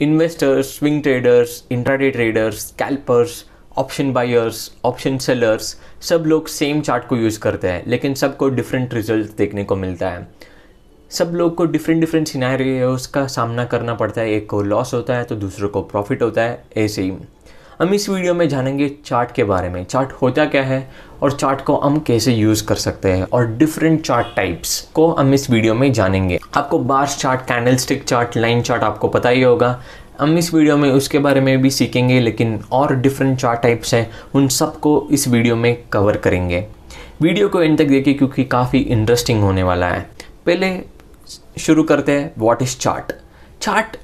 Investors, swing traders, intraday traders, scalpers, option buyers, option sellers, सब लोग same chart को use करते हैं, लेकिन सबको डिफरेंट रिजल्ट देखने को मिलता है। सब लोग को डिफरेंट डिफरेंट सिनेरियोस का सामना करना पड़ता है। एक को लॉस होता है तो दूसरों को प्रॉफिट होता है, ऐसे ही। हम इस वीडियो में जानेंगे चार्ट के बारे में, चार्ट होता क्या है और चार्ट को हम कैसे यूज़ कर सकते हैं, और डिफरेंट चार्ट टाइप्स को हम इस वीडियो में जानेंगे। आपको bars chart, candlestick chart, line chart आपको पता ही होगा। हम इस वीडियो में उसके बारे में भी सीखेंगे, लेकिन और डिफरेंट चार्ट टाइप्स हैं, उन सबको इस वीडियो में कवर करेंगे। वीडियो को एंड तक देखिए क्योंकि काफ़ी इंटरेस्टिंग होने वाला है। पहले शुरू करते हैं, व्हाट इज़ चार्ट। चार्ट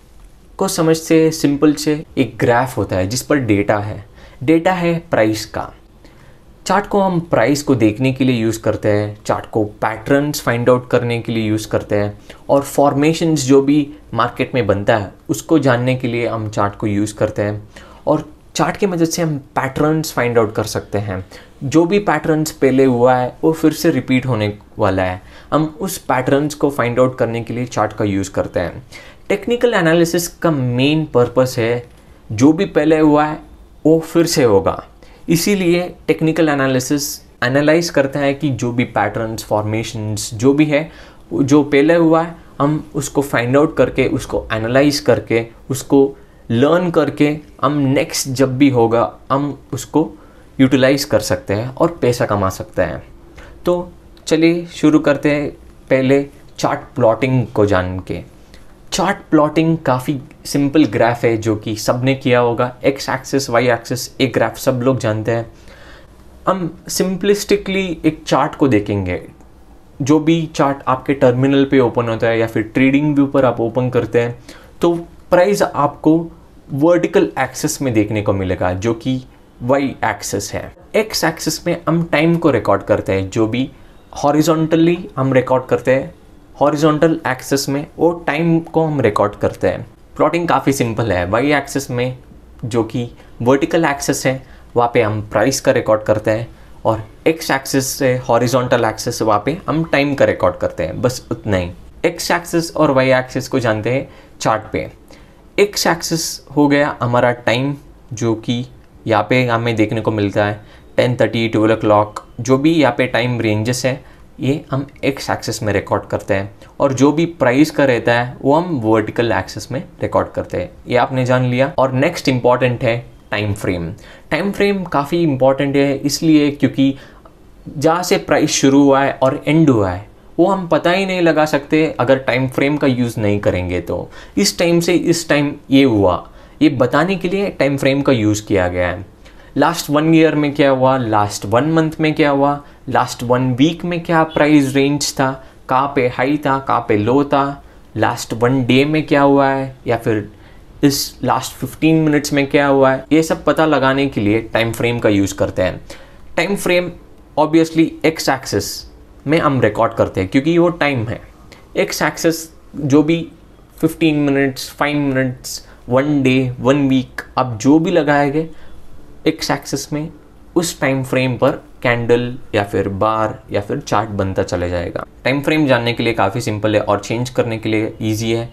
को समझते सिंपल से, एक ग्राफ होता है जिस पर डेटा है, डेटा है प्राइस का। चार्ट को हम प्राइस को देखने के लिए यूज़ करते हैं, चार्ट को पैटर्न्स फाइंड आउट करने के लिए यूज़ करते हैं, और फॉर्मेशंस जो भी मार्केट में बनता है उसको जानने के लिए हम चार्ट को यूज़ करते हैं। और चार्ट की मदद से हम पैटर्न्स फाइंड आउट कर सकते हैं। जो भी पैटर्न्स पहले हुआ है वो फिर से रिपीट होने वाला है, हम उस पैटर्न्स को फाइंड आउट करने के लिए चार्ट का यूज़ करते हैं। टेक्निकल एनालिसिस का मेन पर्पस है जो भी पहले हुआ है वो फिर से होगा, इसीलिए टेक्निकल एनालिसिस एनालाइज करता है कि जो भी पैटर्न्स, फॉर्मेशंस जो भी है, जो पहले हुआ है हम उसको फाइंड आउट करके, उसको एनालाइज करके, उसको लर्न करके हम नेक्स्ट जब भी होगा हम उसको यूटिलाइज कर सकते हैं और पैसा कमा सकते हैं। तो चलिए शुरू करते हैं पहले चार्ट प्लॉटिंग को जान के। चार्ट प्लॉटिंग काफ़ी सिंपल ग्राफ है जो कि सब ने किया होगा। एक्स एक्सिस, वाई एक्सिस, एक ग्राफ सब लोग जानते हैं। हम सिंपलिस्टिकली एक चार्ट को देखेंगे। जो भी चार्ट आपके टर्मिनल पे ओपन होता है या फिर ट्रेडिंग व्यू पर आप ओपन करते हैं तो प्राइस आपको वर्टिकल एक्सिस में देखने को मिलेगा जो कि वाई एक्सिस है। एक्स एक्सिस में हम टाइम को रिकॉर्ड करते हैं, जो भी हॉरिजॉन्टली हम रिकॉर्ड करते हैं, हॉरिजॉन्टल एक्सिस में वो टाइम को हम रिकॉर्ड करते हैं। प्लॉटिंग काफ़ी सिंपल है। वाई एक्सिस में जो कि वर्टिकल एक्सिस है वहाँ पे हम प्राइस का रिकॉर्ड करते हैं, और एक्स एक्सिस से हॉरिजॉन्टल एक्सिस वहाँ पे हम टाइम का रिकॉर्ड करते हैं, बस उतना ही। एक्स एक्सिस और वाई एक्सिस को जानते हैं चार्ट पे। एक्स एक्सिस हो गया हमारा टाइम, जो कि यहाँ पे हमें देखने को मिलता है 10:30, 12 o'clock, जो भी यहाँ पे टाइम रेंजेस है ये हम एक्स एक्सिस में रिकॉर्ड करते हैं, और जो भी प्राइस का रहता है वो हम वर्टिकल एक्सिस में रिकॉर्ड करते हैं। ये आपने जान लिया। और नेक्स्ट इंपॉर्टेंट है टाइम फ्रेम। टाइम फ्रेम काफ़ी इंपॉर्टेंट है इसलिए क्योंकि जहाँ से प्राइस शुरू हुआ है और एंड हुआ है वो हम पता ही नहीं लगा सकते अगर टाइम फ्रेम का यूज़ नहीं करेंगे। तो इस टाइम से इस टाइम ये हुआ, ये बताने के लिए टाइम फ्रेम का यूज़ किया गया है। लास्ट 1 year में क्या हुआ, लास्ट 1 month में क्या हुआ, लास्ट 1 week में क्या प्राइस रेंज था, कहाँ पे हाई था, कहाँ पे लो था, लास्ट 1 day में क्या हुआ है, या फिर इस लास्ट 15 minutes में क्या हुआ है, ये सब पता लगाने के लिए टाइम फ्रेम का यूज़ करते हैं। Time frame obviously x axis में हम रिकॉर्ड करते हैं क्योंकि वो टाइम है। एक्स एक्सिस जो भी 15 minutes, 5 minutes, 1 day, 1 week आप जो भी लगाएंगे एक्स एक्सिस में, उस टाइम फ्रेम पर कैंडल या फिर बार या फिर चार्ट बनता चले जाएगा। टाइम फ्रेम जानने के लिए काफ़ी सिंपल है और चेंज करने के लिए इजी है।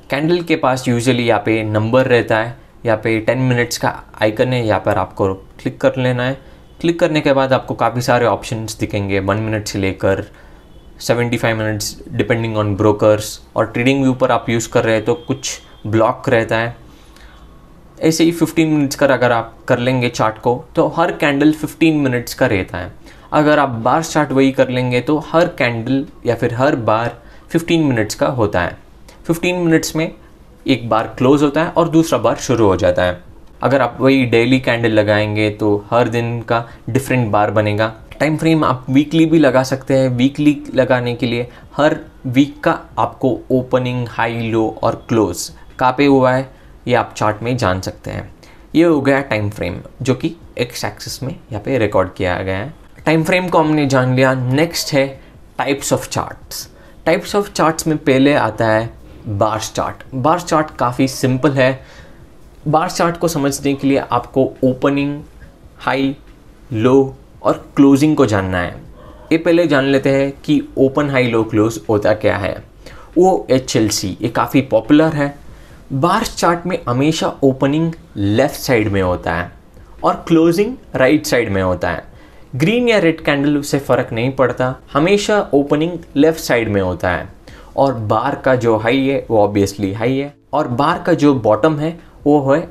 कैंडल के पास यूजुअली यहाँ पे नंबर रहता है, यहाँ पे 10 minutes का आइकन है, यहाँ पर आपको क्लिक कर लेना है। क्लिक करने के बाद आपको काफ़ी सारे ऑप्शंस दिखेंगे, 1 minute से लेकर 75 minutes डिपेंडिंग ऑन ब्रोकर्स। और ट्रेडिंग व्यू पर आप यूज़ कर रहे हैं तो कुछ ब्लॉक रहता है। ऐसे ही 15 minutes का अगर आप कर लेंगे चार्ट को तो हर कैंडल 15 minutes का रहता है। अगर आप बार चार्ट वही कर लेंगे तो हर कैंडल या फिर हर बार 15 minutes का होता है। 15 minutes में एक बार क्लोज होता है और दूसरा बार शुरू हो जाता है। अगर आप वही डेली कैंडल लगाएंगे तो हर दिन का डिफरेंट बार बनेगा। टाइम फ्रेम आप वीकली भी लगा सकते हैं। वीकली लगाने के लिए हर वीक का आपको ओपनिंग, हाई, लो और क्लोज कहाँ पे हुआ है ये आप चार्ट में जान सकते हैं। ये हो गया टाइम फ्रेम जो कि एक्स एक्सिस में यहाँ पे रिकॉर्ड किया गया है। टाइम फ्रेम को हमने जान लिया। नेक्स्ट है types of charts. Types of charts में पहले आता है बार्स चार्ट। बार्स चार्ट काफ़ी सिंपल है। बार्स चार्ट को समझने के लिए आपको ओपनिंग, हाई, लो और क्लोजिंग को जानना है। ये पहले जान लेते हैं कि ओपन, हाई, लो, क्लोज होता क्या है। OHLC ये काफ़ी पॉपुलर है। बार्स चार्ट में हमेशा ओपनिंग लेफ्ट साइड में होता है और क्लोजिंग राइट साइड में होता है। ग्रीन या रेड कैंडल उससे फ़र्क नहीं पड़ता, हमेशा ओपनिंग लेफ्ट साइड में होता है। और बार का जो हाई है वो ऑब्वियसली हाई है और बार का जो बॉटम है वो है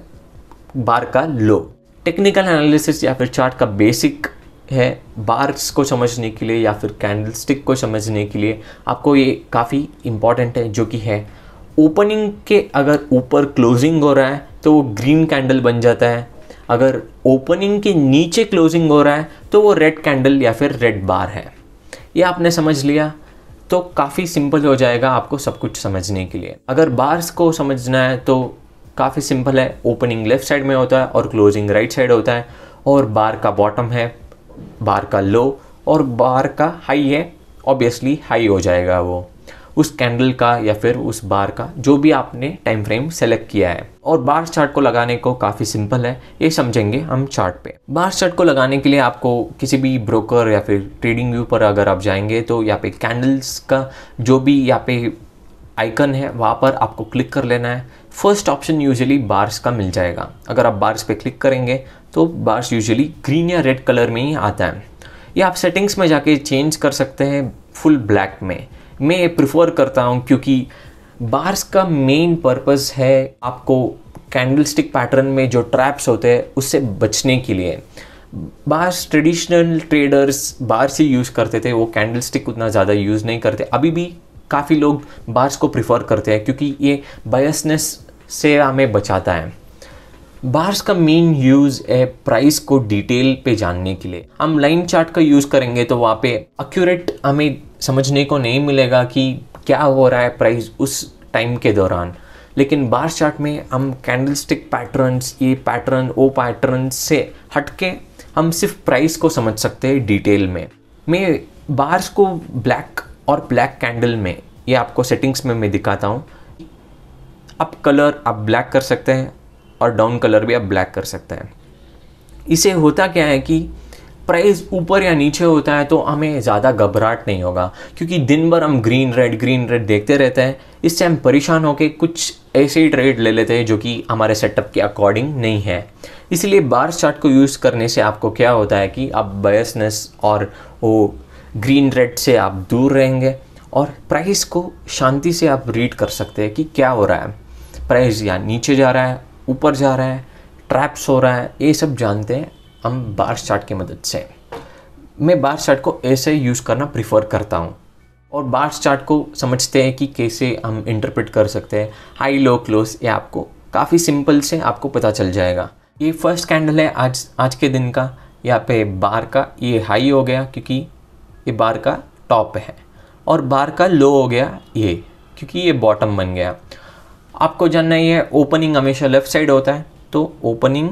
बार का लो। टेक्निकल एनालिसिस या फिर चार्ट का बेसिक है, बार्स को समझने के लिए या फिर कैंडल स्टिक को समझने के लिए आपको ये काफ़ी इम्पॉर्टेंट है, जो कि है ओपनिंग के अगर ऊपर क्लोजिंग हो रहा है तो वो ग्रीन कैंडल बन जाता है, अगर ओपनिंग के नीचे क्लोजिंग हो रहा है तो वो रेड कैंडल या फिर रेड बार है। ये आपने समझ लिया तो काफ़ी सिंपल हो जाएगा आपको सब कुछ समझने के लिए। अगर बार्स को समझना है तो काफ़ी सिंपल है, ओपनिंग लेफ्ट साइड में होता है और क्लोजिंग राइट साइड होता है, और बार का बॉटम है, बार का लो और बार का हाई है, ऑब्वियसली हाई हो जाएगा वो उस कैंडल का या फिर उस बार का जो भी आपने टाइम फ्रेम सेलेक्ट किया है। और बार चार्ट को लगाने को काफ़ी सिंपल है, ये समझेंगे हम चार्ट पे। बार चार्ट को लगाने के लिए आपको किसी भी ब्रोकर या फिर ट्रेडिंग व्यू पर अगर आप जाएंगे तो यहाँ पे कैंडल्स का जो भी यहाँ पे आइकन है वहाँ पर आपको क्लिक कर लेना है। फर्स्ट ऑप्शन यूजुअली बार्स का मिल जाएगा। अगर आप बार्स पे क्लिक करेंगे तो बार्स यूजुअली ग्रीन या रेड कलर में ही आता है। या आप सेटिंग्स में जाके चेंज कर सकते हैं फुल ब्लैक में। मैं प्रिफर करता हूँ क्योंकि बार्स का मेन पर्पस है आपको कैंडलस्टिक पैटर्न में जो ट्रैप्स होते हैं उससे बचने के लिए। बार्स ट्रेडिशनल ट्रेडर्स बार्स ही यूज़ करते थे, वो कैंडलस्टिक उतना ज़्यादा यूज़ नहीं करते। अभी भी काफ़ी लोग बार्स को प्रिफर करते हैं क्योंकि ये बायसनेस से हमें बचाता है। बार्स का मेन यूज़ है प्राइस को डिटेल पे जानने के लिए। हम लाइन चार्ट का यूज़ करेंगे तो वहाँ पे एक्यूरेट हमें समझने को नहीं मिलेगा कि क्या हो रहा है प्राइस उस टाइम के दौरान, लेकिन बार्स चार्ट में हम कैंडलस्टिक पैटर्न्स, ये पैटर्न वो पैटर्न से हटके हम सिर्फ प्राइस को समझ सकते हैं डिटेल में। मैं बार्स को ब्लैक और ब्लैक कैंडल में, ये आपको सेटिंग्स में मैं दिखाता हूँ। अप कलर आप ब्लैक कर सकते हैं और डाउन कलर भी आप ब्लैक कर सकते हैं। इसे होता क्या है कि प्राइस ऊपर या नीचे होता है तो हमें ज़्यादा घबराहट नहीं होगा, क्योंकि दिन भर हम ग्रीन रेड देखते रहते हैं। इससे हम परेशान होकर कुछ ऐसे ही ट्रेड ले लेते हैं जो कि हमारे सेटअप के अकॉर्डिंग नहीं है। इसलिए बार्स चार्ट को यूज़ करने से आपको क्या होता है कि आप बायसनेस और वो ग्रीन रेड से आप दूर रहेंगे और प्राइस को शांति से आप रीड कर सकते हैं कि क्या हो रहा है। प्राइस या नीचे जा रहा है, ऊपर जा रहा है, ट्रैप्स हो रहा है, ये सब जानते हैं हम बार्स चार्ट की मदद से। मैं बार्स चार्ट को ऐसे यूज़ करना प्रिफर करता हूँ और बार्स चार्ट को समझते हैं कि कैसे हम इंटरप्रेट कर सकते हैं हाई लो क्लोज। ये आपको काफ़ी सिंपल से आपको पता चल जाएगा। ये फर्स्ट कैंडल है आज के दिन का। यहाँ पे बार का ये हाई हो गया क्योंकि ये बार का टॉप है, और बार का लो हो गया ये क्योंकि ये बॉटम बन गया। आपको जानना ही है ओपनिंग हमेशा लेफ़्ट साइड होता है, तो ओपनिंग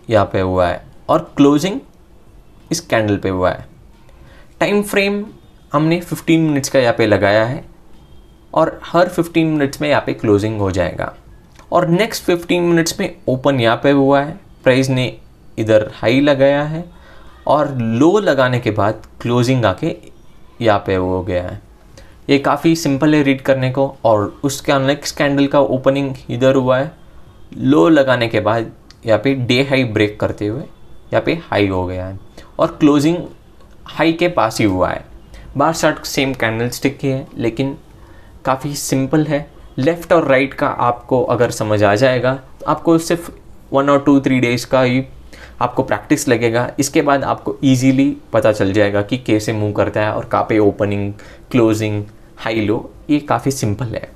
यहाँ पे हुआ है और क्लोजिंग इस कैंडल पे हुआ है। टाइम फ्रेम हमने 15 मिनट्स का यहाँ पे लगाया है और हर 15 मिनट्स में यहाँ पे क्लोजिंग हो जाएगा। और नेक्स्ट 15 मिनट्स में ओपन यहाँ पे हुआ है, प्राइस ने इधर हाई लगाया है और लो लगाने के बाद क्लोजिंग आके यहाँ पे हो गया है। ये काफ़ी सिंपल है रीड करने को। और उसका नेक्स्ट कैंडल का ओपनिंग इधर हुआ है, लो लगाने के बाद यहाँ पे डे हाई ब्रेक करते हुए यहाँ पे हाई हो गया है और क्लोजिंग हाई के पास ही हुआ है। Bars chart same candle stick की है लेकिन काफ़ी सिंपल है। लेफ़्ट और राइट का आपको अगर समझ आ जाएगा तो आपको सिर्फ 1 और 2-3 डेज़ का ही आपको प्रैक्टिस लगेगा। इसके बाद आपको इजीली पता चल जाएगा कि कैसे मूव करता है और कहाँ पे ओपनिंग, क्लोजिंग, हाई लो। ये काफ़ी सिंपल है।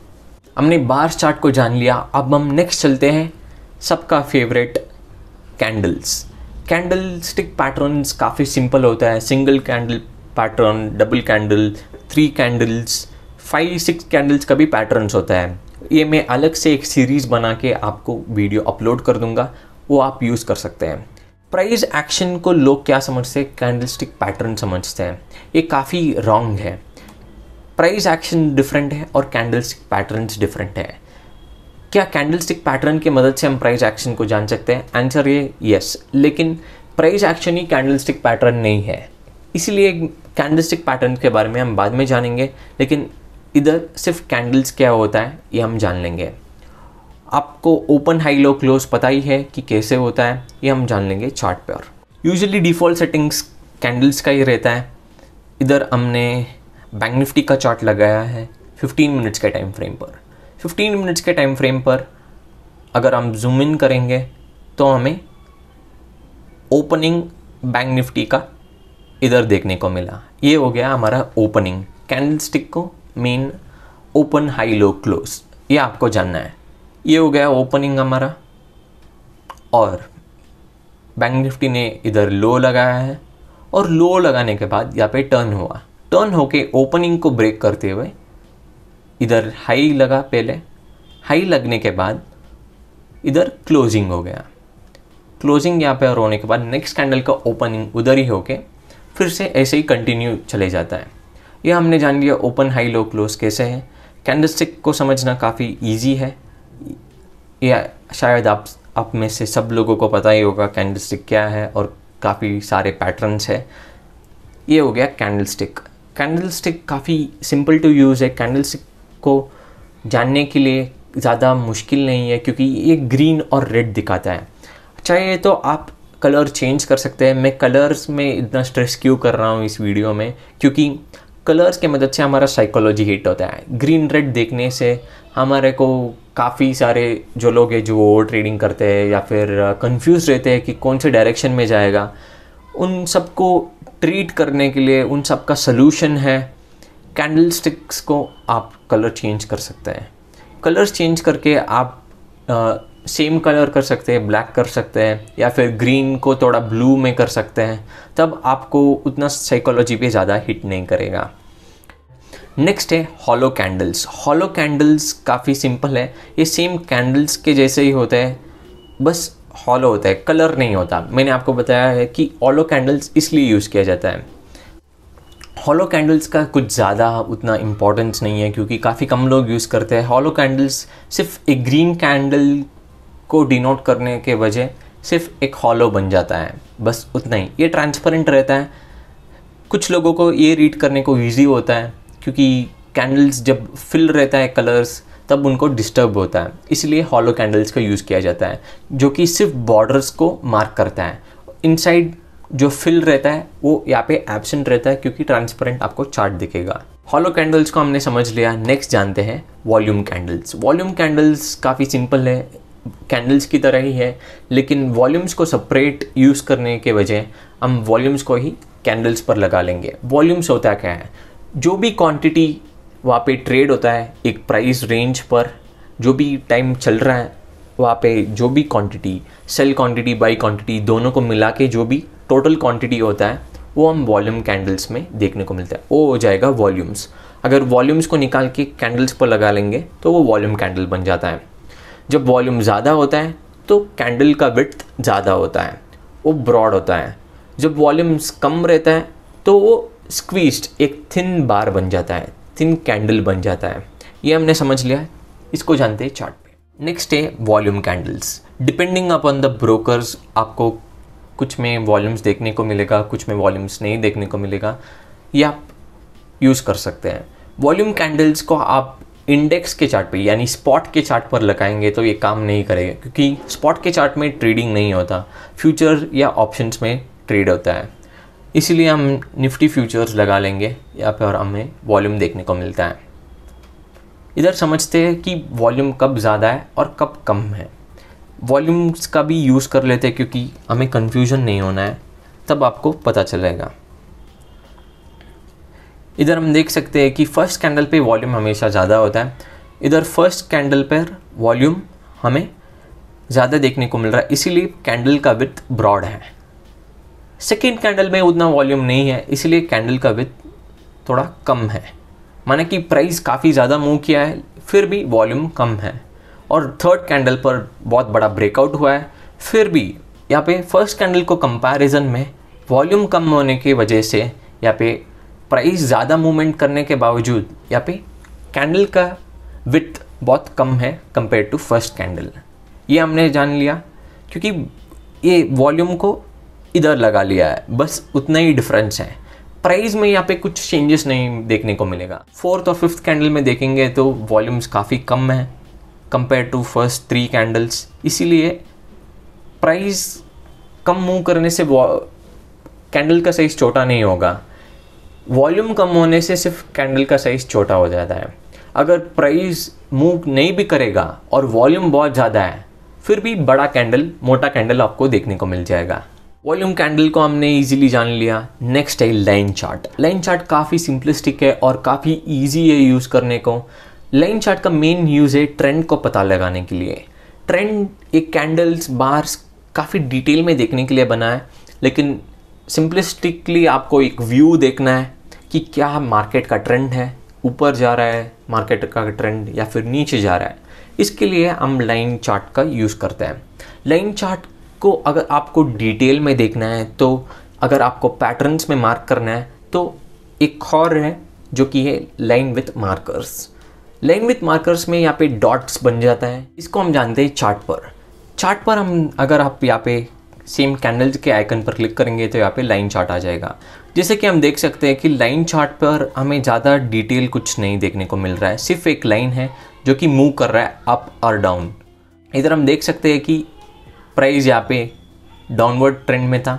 हमने बार्स चार्ट को जान लिया, अब हम नेक्स्ट चलते हैं सबका favourite candles. Candle stick patterns काफ़ी सिंपल होता है। Single candle pattern, double candle, 3 candles, 5-6 candles का भी पैटर्न्स होता है। ये मैं अलग से एक सीरीज़ बना के आपको वीडियो अपलोड कर दूंगा, वो आप यूज़ कर सकते हैं। प्राइस एक्शन को लोग क्या समझते हैं, कैंडलस्टिक पैटर्न समझते हैं। ये काफ़ी रॉन्ग है। प्राइस एक्शन डिफरेंट है और कैंडलस्टिक पैटर्न्स डिफरेंट है। क्या कैंडलस्टिक पैटर्न की मदद से हम प्राइस एक्शन को जान सकते हैं? आंसर ये यस, लेकिन प्राइस एक्शन ही कैंडलस्टिक पैटर्न नहीं है। इसीलिए कैंडलस्टिक पैटर्न के बारे में हम बाद में जानेंगे, लेकिन इधर सिर्फ कैंडल्स क्या होता है ये हम जान लेंगे। आपको ओपन हाई लो क्लोज पता ही है कि कैसे होता है, ये हम जान लेंगे चार्ट पर। यूजुअली डिफ़ॉल्ट सेटिंग्स कैंडल्स का ही रहता है। इधर हमने बैंक निफ्टी का चार्ट लगाया है 15 मिनट्स के टाइम फ्रेम पर। 15 मिनट्स के टाइम फ्रेम पर अगर हम जूम इन करेंगे तो हमें ओपनिंग बैंक निफ्टी का इधर देखने को मिला। ये हो गया हमारा ओपनिंग, कैंडल स्टिक को main open high low close, ये आपको जानना है। ये हो गया ओपनिंग हमारा, और बैंक निफ्टी ने इधर लो लगाया है, और लो लगाने के बाद यहाँ पे टर्न हुआ, टर्न होके ओपनिंग को ब्रेक करते हुए इधर हाई लगा। पहले हाई लगने के बाद इधर क्लोजिंग हो गया। क्लोजिंग यहाँ पे और होने के बाद नेक्स्ट कैंडल का ओपनिंग उधर ही होके फिर से ऐसे ही कंटिन्यू चले जाता है। ये हमने जान लिया ओपन हाई लो क्लोज कैसे है। कैंडलस्टिक को समझना काफ़ी इजी है, या शायद आप में से सब लोगों को पता ही होगा कैंडलस्टिक क्या है, और काफ़ी सारे पैटर्न्स है। ये हो गया कैंडलस्टिक। कैंडलस्टिक काफ़ी सिंपल टू यूज़ है। कैंडलस्टिक को जानने के लिए ज़्यादा मुश्किल नहीं है, क्योंकि ये ग्रीन और रेड दिखाता है। चाहे तो आप कलर चेंज कर सकते हैं। मैं कलर्स में इतना स्ट्रेस क्यों कर रहा हूँ इस वीडियो में, क्योंकि कलर्स के मदद से हमारा साइकोलॉजी हिट होता है। ग्रीन रेड देखने से हमारे को काफ़ी सारे जो लोग हैं जो ओवर ट्रेडिंग करते हैं या फिर कंफ्यूज रहते हैं कि कौन से डायरेक्शन में जाएगा, उन सबको ट्रीट करने के लिए उन सब का सलूशन है कैंडलस्टिक्स को आप कलर चेंज कर सकते हैं। कलर्स चेंज करके आप सेम कलर कर सकते हैं, ब्लैक कर सकते हैं, या फिर ग्रीन को थोड़ा ब्लू में कर सकते हैं, तब आपको उतना साइकोलॉजी पे ज़्यादा हिट नहीं करेगा। नेक्स्ट है हॉलो कैंडल्स। हॉलो कैंडल्स काफ़ी सिंपल है, ये सेम कैंडल्स के जैसे ही होता है, बस हॉलो होता है, कलर नहीं होता। मैंने आपको बताया है कि हॉलो कैंडल्स इसलिए यूज़ किया जाता है। हॉलो कैंडल्स का कुछ ज़्यादा उतना इम्पोर्टेंस नहीं है, क्योंकि काफ़ी कम लोग यूज़ करते हैं। हॉलो कैंडल्स सिर्फ एक ग्रीन कैंडल को डिनोट करने के वजह सिर्फ एक हॉलो बन जाता है, बस उतना ही। ये ट्रांसपेरेंट रहता है, कुछ लोगों को ये रीड करने को ईजी होता है, क्योंकि कैंडल्स जब फिल रहता है कलर्स तब उनको डिस्टर्ब होता है, इसलिए हॉलो कैंडल्स का यूज़ किया जाता है, जो कि सिर्फ बॉर्डर्स को मार्क करता है। इनसाइड जो फिल रहता है वो यहाँ पे एब्सेंट रहता है, क्योंकि ट्रांसपेरेंट आपको चार्ट दिखेगा। हॉलो कैंडल्स को हमने समझ लिया। नेक्स्ट जानते हैं वॉल्यूम कैंडल्स। वॉल्यूम कैंडल्स काफ़ी सिंपल है, कैंडल्स की तरह ही है, लेकिन वॉल्यूम्स को सेपरेट यूज़ करने के वजह हम वॉल्यूम्स को ही कैंडल्स पर लगा लेंगे। वॉल्यूम्स होता क्या है? जो भी क्वांटिटी वहाँ पे ट्रेड होता है एक प्राइस रेंज पर, जो भी टाइम चल रहा है वहाँ पे जो भी quantity, sell quantity buy quantity दोनों को मिला के जो भी टोटल क्वांटिटी होता है वो हम वॉल्यूम कैंडल्स में देखने को मिलता है, वो हो जाएगा वॉल्यूम्स। अगर वॉल्यूम्स को निकाल के कैंडल्स पर लगा लेंगे तो वो वॉल्यूम कैंडल बन जाता है। जब वॉल्यूम ज़्यादा होता है तो कैंडल का विड्थ ज़्यादा होता है, वो ब्रॉड होता है। जब वॉल्यूम्स कम रहता है तो वो स्क्वीज्ड एक थिन बार बन जाता है, थिन कैंडल बन जाता है। ये हमने समझ लिया, इसको जानते हैं चार्ट पे। नेक्स्ट है volume candles. Depending upon the brokers आपको कुछ में वॉल्यूम्स देखने को मिलेगा, कुछ में वॉल्यूम्स नहीं देखने को मिलेगा, ये आप यूज़ कर सकते हैं। वॉल्यूम कैंडल्स को आप इंडेक्स के चार्ट पे यानी स्पॉट के चार्ट पर लगाएंगे तो ये काम नहीं करेगा, क्योंकि स्पॉट के चार्ट में ट्रेडिंग नहीं होता, फ्यूचर या ऑप्शंस में ट्रेड होता है। इसीलिए हम निफ्टी फ्यूचर्स लगा लेंगे, या फिर हमें वॉल्यूम देखने को मिलता है। इधर समझते हैं कि वॉल्यूम कब ज़्यादा है और कब कम है। वॉल्यूम्स का भी यूज़ कर लेते हैं, क्योंकि हमें कन्फ्यूजन नहीं होना है, तब आपको पता चलेगा। इधर हम देख सकते हैं कि फर्स्ट कैंडल पे वॉल्यूम हमेशा ज़्यादा होता है। इधर फर्स्ट कैंडल पर वॉल्यूम हमें ज़्यादा देखने को मिल रहा है, इसीलिए कैंडल का विड्थ ब्रॉड है। सेकेंड कैंडल में उतना वॉल्यूम नहीं है, इसलिए कैंडल का विड्थ थोड़ा कम है। माना कि प्राइस काफ़ी ज़्यादा मूव किया है फिर भी वॉल्यूम कम है। और थर्ड कैंडल पर बहुत बड़ा ब्रेकआउट हुआ है, फिर भी यहाँ पे फर्स्ट कैंडल को कंपैरिजन में वॉल्यूम कम होने की वजह से यहाँ पे प्राइस ज़्यादा मूवमेंट करने के बावजूद यहाँ पे कैंडल का विड्थ बहुत कम है कंपेयर टू फर्स्ट कैंडल। ये हमने जान लिया, क्योंकि ये वॉल्यूम को इधर लगा लिया है, बस उतना ही डिफरेंस है। प्राइस में यहाँ पे कुछ चेंजेस नहीं देखने को मिलेगा। फोर्थ और फिफ्थ कैंडल में देखेंगे तो वॉल्यूम्स काफ़ी कम है, कंपेयर टू फर्स्ट 3 कैंडल्स, इसीलिए प्राइस कम मूव करने से कैंडल का साइज छोटा नहीं होगा, वॉल्यूम कम होने से सिर्फ कैंडल का साइज छोटा हो जाता है। अगर प्राइस मूव नहीं भी करेगा और वॉल्यूम बहुत ज़्यादा है, फिर भी बड़ा कैंडल, मोटा कैंडल आपको देखने को मिल जाएगा। वॉल्यूम कैंडल को हमने इजीली जान लिया। नेक्स्ट है लाइन चार्ट। लाइन चार्ट काफ़ी सिंपलिस्टिक है और काफ़ी इजी है यूज़ करने को। लाइन चार्ट का मेन यूज़ है ट्रेंड को पता लगाने के लिए। ट्रेंड एक कैंडल्स बार्स काफ़ी डिटेल में देखने के लिए बना है, लेकिन सिंपलिस्टिकली आपको एक व्यू देखना है कि क्या मार्केट का ट्रेंड है, ऊपर जा रहा है मार्केट का ट्रेंड या फिर नीचे जा रहा है। इसके लिए हम लाइन चार्ट का यूज़ करते हैं। लाइन चार्ट को अगर आपको डिटेल में देखना है, तो अगर आपको पैटर्न्स में मार्क करना है, तो एक और है जो कि है line with markers. Line with markers में यहाँ पे डॉट्स बन जाता है, इसको हम जानते हैं चार्ट पर। चार्ट पर हम अगर आप यहाँ पे सेम कैंडल्स के आइकन पर क्लिक करेंगे तो यहाँ पे लाइन चार्ट आ जाएगा। जैसे कि हम देख सकते हैं कि लाइन चार्ट पर हमें ज़्यादा डिटेल कुछ नहीं देखने को मिल रहा है, सिर्फ एक लाइन है जो कि मूव कर रहा है अप और डाउन। इधर हम देख सकते हैं कि प्राइस यहाँ पे डाउनवर्ड ट्रेंड में था,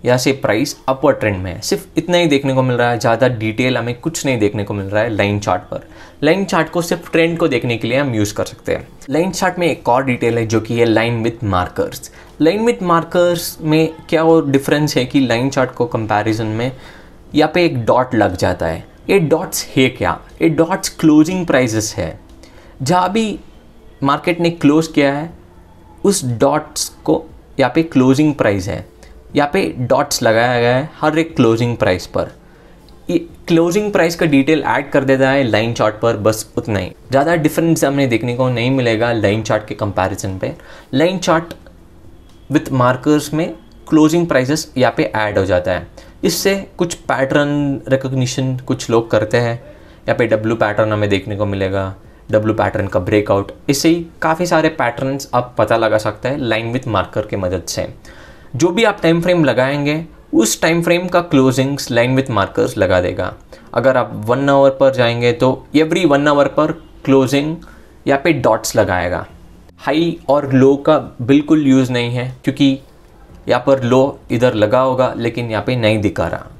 यहाँ से प्राइस अपवर्ड ट्रेंड में है, सिर्फ इतना ही देखने को मिल रहा है। ज़्यादा डिटेल हमें कुछ नहीं देखने को मिल रहा है लाइन चार्ट पर। लाइन चार्ट को सिर्फ ट्रेंड को देखने के लिए हम यूज़ कर सकते हैं। लाइन चार्ट में एक और डिटेल है जो कि है line with markers. Line with markers में क्या वो डिफरेंस है कि लाइन चार्ट को कंपैरिजन में यहाँ पे एक डॉट लग जाता है। ये डॉट्स है क्या? ये डॉट्स क्लोजिंग प्राइसेस है। जहाँ भी मार्केट ने क्लोज किया है उस डॉट्स को यहाँ पे क्लोजिंग प्राइस है, यहाँ पे डॉट्स लगाया गया है हर एक क्लोजिंग प्राइस पर। ये क्लोजिंग प्राइस का डिटेल ऐड कर देता है लाइन चार्ट पर, बस उतना ही। ज़्यादा डिफरेंस हमें देखने को नहीं मिलेगा लाइन चार्ट के कंपैरिजन पे। लाइन चार्ट विथ मार्कर्स में क्लोजिंग प्राइसेस यहाँ पे ऐड हो जाता है। इससे कुछ पैटर्न रिकॉग्निशन कुछ लोग करते हैं। यहाँ पे डब्ल्यू पैटर्न हमें देखने को मिलेगा, डब्ल्यू पैटर्न का ब्रेकआउट। इससे ही काफ़ी सारे पैटर्न्स आप पता लगा सकते हैं लाइन विथ मार्कर की मदद से। जो भी आप टाइम फ्रेम लगाएंगे उस टाइम फ्रेम का क्लोजिंग्स लाइन विथ मार्कर्स लगा देगा। अगर आप 1 आवर पर जाएंगे तो एवरी 1 आवर पर क्लोजिंग यहाँ पे डॉट्स लगाएगा। हाई और लो का बिल्कुल यूज़ नहीं है, क्योंकि यहाँ पर लो इधर लगा होगा लेकिन यहाँ पे नहीं दिखा रहा।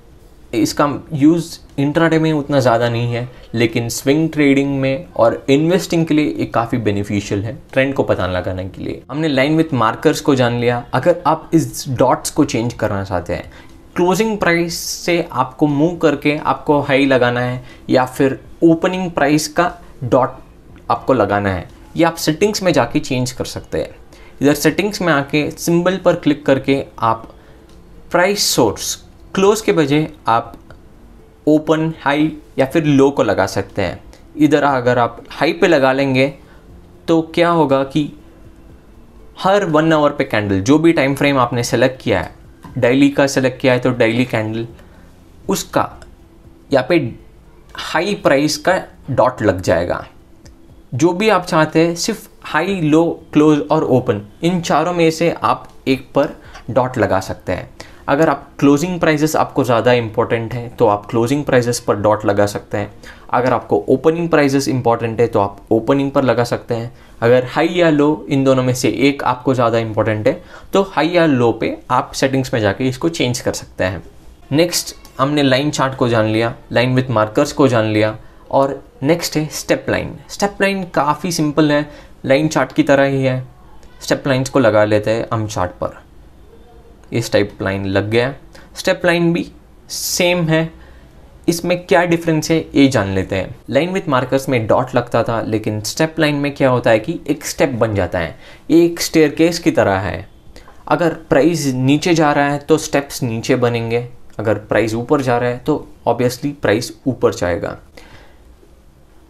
इसका यूज़ इंट्राडे में उतना ज़्यादा नहीं है, लेकिन स्विंग ट्रेडिंग में और इन्वेस्टिंग के लिए ये काफ़ी बेनिफिशियल है ट्रेंड को पता लगाने के लिए। हमने लाइन विथ मार्कर्स को जान लिया। अगर आप इस डॉट्स को चेंज करना चाहते हैं, क्लोजिंग प्राइस से आपको मूव करके आपको हाई लगाना है या फिर ओपनिंग प्राइस का डॉट आपको लगाना है, ये आप सेटिंग्स में जाके चेंज कर सकते हैं। इधर सेटिंग्स में आके सिंबल पर क्लिक करके आप प्राइस सोर्स क्लोज के बजाय आप ओपन, हाई या फिर लो को लगा सकते हैं। इधर अगर आप हाई पे लगा लेंगे तो क्या होगा कि हर 1 आवर पे कैंडल, जो भी टाइम फ्रेम आपने सेलेक्ट किया है, डेली का सेलेक्ट किया है तो डेली कैंडल, उसका यहाँ पे हाई प्राइस का डॉट लग जाएगा। जो भी आप चाहते हैं, सिर्फ हाई, लो, क्लोज और ओपन, इन चारों में से आप एक पर डॉट लगा सकते हैं। अगर आप क्लोजिंग प्राइसेस आपको ज़्यादा इंपॉर्टेंट है तो आप क्लोजिंग प्राइसेस पर डॉट लगा सकते हैं। अगर आपको ओपनिंग प्राइसेस इंपॉर्टेंट है तो आप ओपनिंग पर लगा सकते हैं। अगर हाई या लो इन दोनों में से एक आपको ज़्यादा इंपॉर्टेंट है तो हाई या लो पे आप सेटिंग्स में जाके इसको चेंज कर सकते हैं। नेक्स्ट हमने लाइन चार्ट को जान लिया, लाइन विथ मार्कर्स को जान लिया, और नेक्स्ट है स्टेप लाइन। स्टेप लाइन काफ़ी सिंपल है, लाइन चार्ट की तरह ही है। स्टेप लाइन्स को लगा लेते हैं हम चार्ट पर। ये स्टेप लाइन लग गया। स्टेप लाइन भी सेम है, इसमें क्या डिफरेंस है ये जान लेते हैं। लाइन विथ मार्कर्स में डॉट लगता था, लेकिन स्टेप लाइन में क्या होता है कि एक स्टेप बन जाता है। ये एक स्टेयरकेस की तरह है। अगर प्राइस नीचे जा रहा है तो स्टेप्स नीचे बनेंगे, अगर प्राइस ऊपर जा रहा है तो ऑब्वियसली प्राइस ऊपर जाएगा।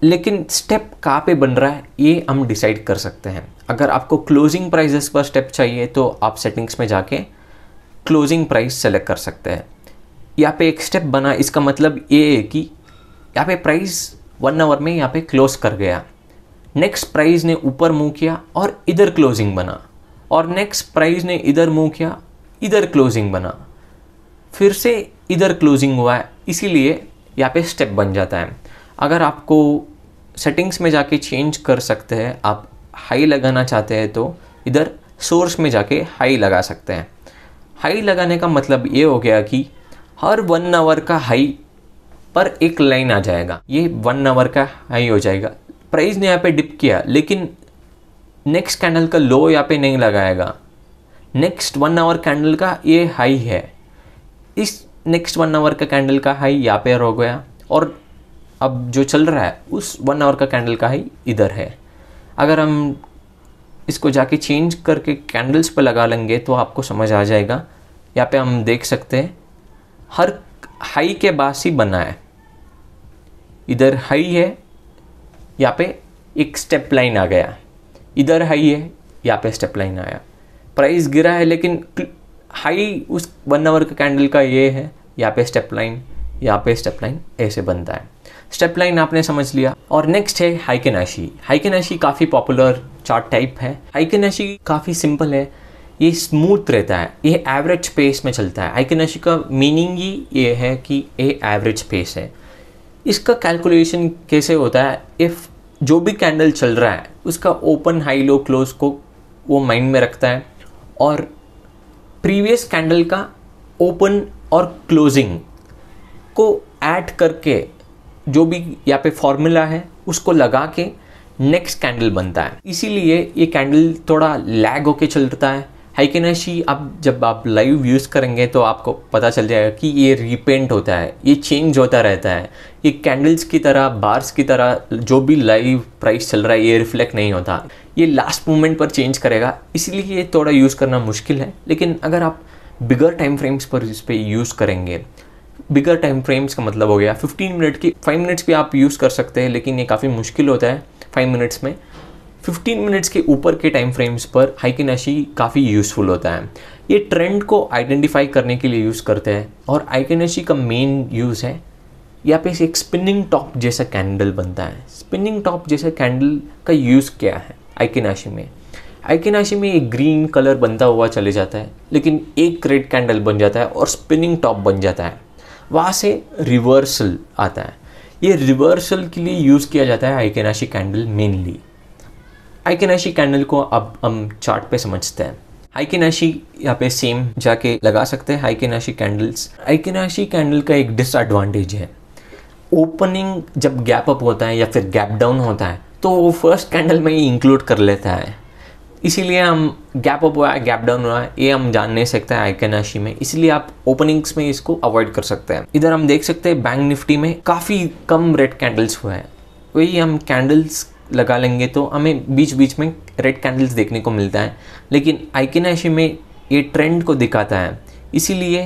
लेकिन स्टेप कहाँ पे बन रहा है ये हम डिसाइड कर सकते हैं। अगर आपको क्लोजिंग प्राइसेस पर स्टेप चाहिए तो आप सेटिंग्स में जाके क्लोजिंग प्राइस सेलेक्ट कर सकते हैं। यहाँ पे एक स्टेप बना, इसका मतलब ये है कि यहाँ पे प्राइस 1 आवर में यहाँ पे क्लोज कर गया। नेक्स्ट प्राइस ने ऊपर मूव किया और इधर क्लोजिंग बना, और नेक्स्ट प्राइस ने इधर मूव किया, इधर क्लोजिंग बना, फिर से इधर क्लोजिंग हुआ है, इसीलिए यहाँ पे स्टेप बन जाता है। अगर आपको सेटिंग्स में जाके चेंज कर सकते हैं, आप हाई लगाना चाहते हैं तो इधर सोर्स में जाके हाई लगा सकते हैं। हाई लगाने का मतलब ये हो गया कि हर 1 आवर का हाई पर एक लाइन आ जाएगा, ये 1 आवर का हाई हो जाएगा। प्राइस ने यहाँ पे डिप किया लेकिन नेक्स्ट कैंडल का लो यहाँ पे नहीं लगाएगा। नेक्स्ट 1 आवर कैंडल का ये हाई है, इस नेक्स्ट 1 आवर का कैंडल का हाई यहाँ पे हो गया और अब जो चल रहा है उस 1 आवर का कैंडल का हाई इधर है। अगर हम इसको जाके चेंज करके कैंडल्स पे लगा लेंगे तो आपको समझ आ जाएगा। यहाँ पे हम देख सकते हैं हर हाई के पास ही बना है, इधर हाई है, यहाँ पे एक स्टेप लाइन आ गया, इधर हाई है, यहाँ पे स्टेप लाइन आया। प्राइस गिरा है लेकिन हाई उस 1 आवर का कैंडल का ये है, यहाँ पे स्टेप लाइन, यहाँ पे स्टेप लाइन, ऐसे बनता है। स्टेप लाइन आपने समझ लिया। और नेक्स्ट है हाइकेनाशी। हाइकेनाशी काफ़ी पॉपुलर चार्ट टाइप है। हाइकेनाशी काफ़ी सिंपल है, ये स्मूथ रहता है, ये एवरेज पेस में चलता है। हाइकेनाशी का मीनिंग ही ये है कि ये एवरेज पेस है। इसका कैलकुलेशन कैसे होता है, इफ़ जो भी कैंडल चल रहा है उसका ओपन हाई लो क्लोज को वो माइंड में रखता है और प्रीवियस कैंडल का ओपन और क्लोजिंग को ऐड करके जो भी यहाँ पे फॉर्मूला है उसको लगा के नेक्स्ट कैंडल बनता है। इसीलिए ये कैंडल थोड़ा लैग होके चलता है। हाइकेनाशी अब जब आप लाइव यूज़ करेंगे तो आपको पता चल जाएगा कि ये रिपेंट होता है, ये चेंज होता रहता है। ये कैंडल्स की तरह, बार्स की तरह जो भी लाइव प्राइस चल रहा है ये रिफ्लेक्ट नहीं होता, ये लास्ट मोमेंट पर चेंज करेगा। इसलिए ये थोड़ा यूज़ करना मुश्किल है। लेकिन अगर आप बिगर टाइम फ्रेम्स पर इस पर यूज़ करेंगे, बिगर टाइम फ्रेम्स का मतलब हो गया 15 मिनट की, 5 मिनट्स भी आप यूज़ कर सकते हैं लेकिन ये काफ़ी मुश्किल होता है 5 मिनट्स में। 15 मिनट्स के ऊपर के टाइम फ्रेम्स पर हाइकेनाशी काफ़ी यूज़फुल होता है। ये ट्रेंड को आइडेंटिफाई करने के लिए यूज़ करते हैं और हाइकेनाशी का मेन यूज़ है यहाँ पे एक स्पिनिंग टॉप जैसा कैंडल बनता है। स्पिनिंग टॉप जैसा कैंडल का यूज़ क्या है हाइकेनाशी में? हाइकेनाशी में एक ग्रीन कलर बनता हुआ चले जाता है लेकिन एक रेड कैंडल बन जाता है और स्पिनिंग टॉप बन जाता है, वहाँ से रिवर्सल आता है। ये रिवर्सल के लिए यूज़ किया जाता है हाइकेनाशी कैंडल मेनली। हाइकेनाशी कैंडल को अब हम चार्ट पे समझते हैं। हाइकेनाशी यहाँ पे सेम जाके लगा सकते हैं हाइकेनाशी कैंडल्स। हाइकेनाशी कैंडल का एक डिसएडवांटेज है, ओपनिंग जब गैप अप होता है या फिर गैप डाउन होता है तो वो फर्स्ट कैंडल में ही इंक्लूड कर लेता है। इसीलिए हम गैप अप हुआ है, गैप डाउन हुआ है, ये हम जान नहीं सकते हैं हाइकेनाशी में, इसलिए आप ओपनिंग्स में इसको अवॉइड कर सकते हैं। इधर हम देख सकते हैं बैंक निफ्टी में काफ़ी कम रेड कैंडल्स हुए हैं। वही हम कैंडल्स लगा लेंगे तो हमें बीच बीच में रेड कैंडल्स देखने को मिलता है, लेकिन हाइकेनाशी में ये ट्रेंड को दिखाता है। इसीलिए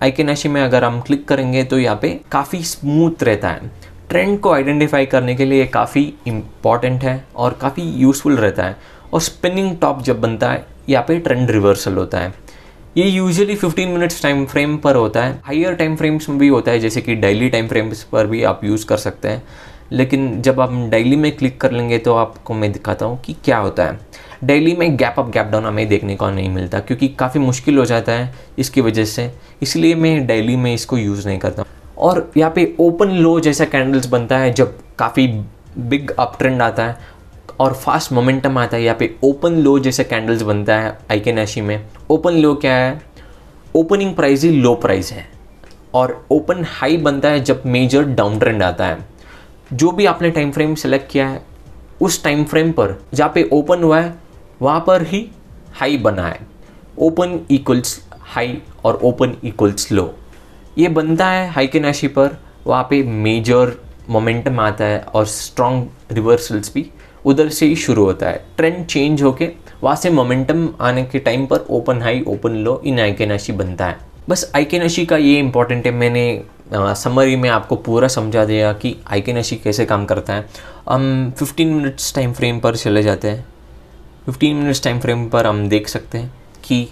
हाइकेनाशी में अगर हम क्लिक करेंगे तो यहाँ पे काफ़ी स्मूथ रहता है। ट्रेंड को आइडेंटिफाई करने के लिए काफ़ी इम्पॉर्टेंट है और काफ़ी यूज़फुल रहता है। और स्पिनिंग टॉप जब बनता है यहाँ पे ट्रेंड रिवर्सल होता है। ये यूजुअली 15 मिनट्स टाइम फ्रेम पर होता है, हायर टाइम फ्रेम्स में भी होता है, जैसे कि डेली टाइम फ्रेम्स पर भी आप यूज़ कर सकते हैं। लेकिन जब आप डेली में क्लिक कर लेंगे तो आपको मैं दिखाता हूँ कि क्या होता है। डेली में गैप अप गैप डाउन हमें देखने को नहीं मिलता क्योंकि काफ़ी मुश्किल हो जाता है इसकी वजह से, इसलिए मैं डेली में इसको यूज़ नहीं करता। और यहाँ पे ओपन लो जैसा कैंडल्स बनता है जब काफ़ी बिग अप ट्रेंड आता है और फास्ट मोमेंटम आता है, यहाँ पे ओपन लो जैसे कैंडल्स बनता है हाइकेनाशी में। ओपन लो क्या है? ओपनिंग प्राइस ही लो प्राइस है और ओपन हाई बनता है जब मेजर डाउन ट्रेंड आता है। जो भी आपने टाइम फ्रेम सेलेक्ट किया है उस टाइम फ्रेम पर जहाँ पे ओपन हुआ है वहाँ पर ही हाई बना है। ओपन इक्वल्स हाई और ओपन इक्वल्स लो, ये बनता है हाइकेनाशी पर। वहाँ पे मेजर मोमेंटम आता है और स्ट्रॉन्ग रिवर्सल्स भी उधर से ही शुरू होता है। ट्रेंड चेंज होके वहाँ से मोमेंटम आने के टाइम पर ओपन हाई ओपन लो इन हाइकेनाशी बनता है। बस हाइकेनाशी का ये इंपॉर्टेंट है, मैंने समरी में आपको पूरा समझा दिया कि हाइकेनाशी कैसे काम करता है। हम 15 मिनट्स टाइम फ्रेम पर चले जाते हैं। 15 मिनट्स टाइम फ्रेम पर हम देख सकते हैं कि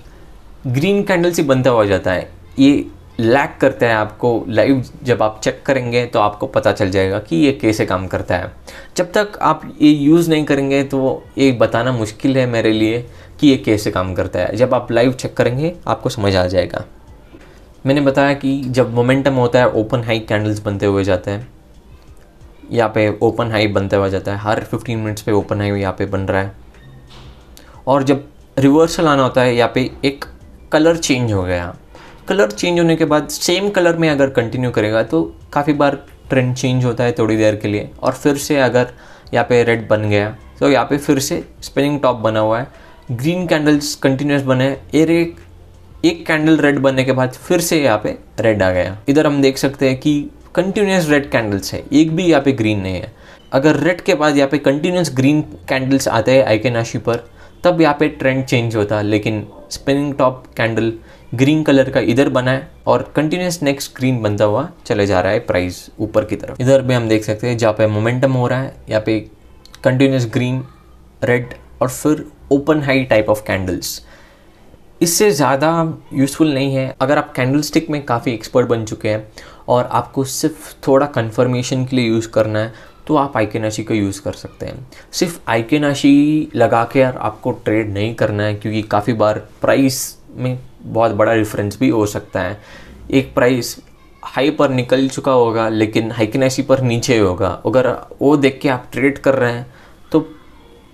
ग्रीन कैंडल से बनता हुआ जाता है। ये लैग करता है, आपको लाइव जब आप चेक करेंगे तो आपको पता चल जाएगा कि ये कैसे काम करता है। जब तक आप ये यूज़ नहीं करेंगे तो ये बताना मुश्किल है मेरे लिए कि ये कैसे काम करता है। जब आप लाइव चेक करेंगे आपको समझ आ जाएगा। मैंने बताया कि जब मोमेंटम होता है ओपन हाई कैंडल्स बनते हुए जाते हैं। यहाँ पे ओपन हाई बनता हुआ जाता है, हर 15 मिनट्स पे ओपन हाई यहाँ पे बन रहा है। और जब रिवर्सल आना होता है यहाँ पे एक कलर चेंज हो गया, कलर चेंज होने के बाद सेम कलर में अगर कंटिन्यू करेगा तो काफ़ी बार ट्रेंड चेंज होता है थोड़ी देर के लिए, और फिर से अगर यहाँ पे रेड बन गया तो यहाँ पे फिर से स्पिनिंग टॉप बना हुआ है, ग्रीन कैंडल्स कंटिन्यूस बने, एक कैंडल रेड बनने के बाद फिर से यहाँ पे रेड आ गया। इधर हम देख सकते हैं कि कंटिन्यूस रेड कैंडल्स है, एक भी यहाँ पे ग्रीन नहीं है। अगर रेड के बाद यहाँ पे कंटिन्यूस ग्रीन कैंडल्स आते हैं आइकेनाशी पर तब यहाँ पे ट्रेंड चेंज होता है, लेकिन spinning top candle green colour का इधर बना है और कंटिन्यूस नेक्स्ट ग्रीन बनता हुआ चले जा रहा है प्राइस ऊपर की तरफ। इधर भी हम देख सकते हैं जहाँ पे मोमेंटम हो रहा है, यहाँ पे कंटिन्यूस ग्रीन, रेड और फिर open high type of candles. इससे ज़्यादा यूज़फुल नहीं है। अगर आप कैंडल स्टिक में काफ़ी एक्सपर्ट बन चुके हैं और आपको सिर्फ थोड़ा कंफर्मेशन के लिए यूज़ करना है तो आप आइकेनाशी का यूज़ कर सकते हैं। सिर्फ आइकेनाशी लगा के यार आपको ट्रेड नहीं करना है, क्योंकि काफ़ी बार प्राइस में बहुत बड़ा डिफरेंस भी हो सकता है। एक प्राइस हाई पर निकल चुका होगा लेकिन आइकेनाशी पर नीचे होगा, अगर वो देख के आप ट्रेड कर रहे हैं तो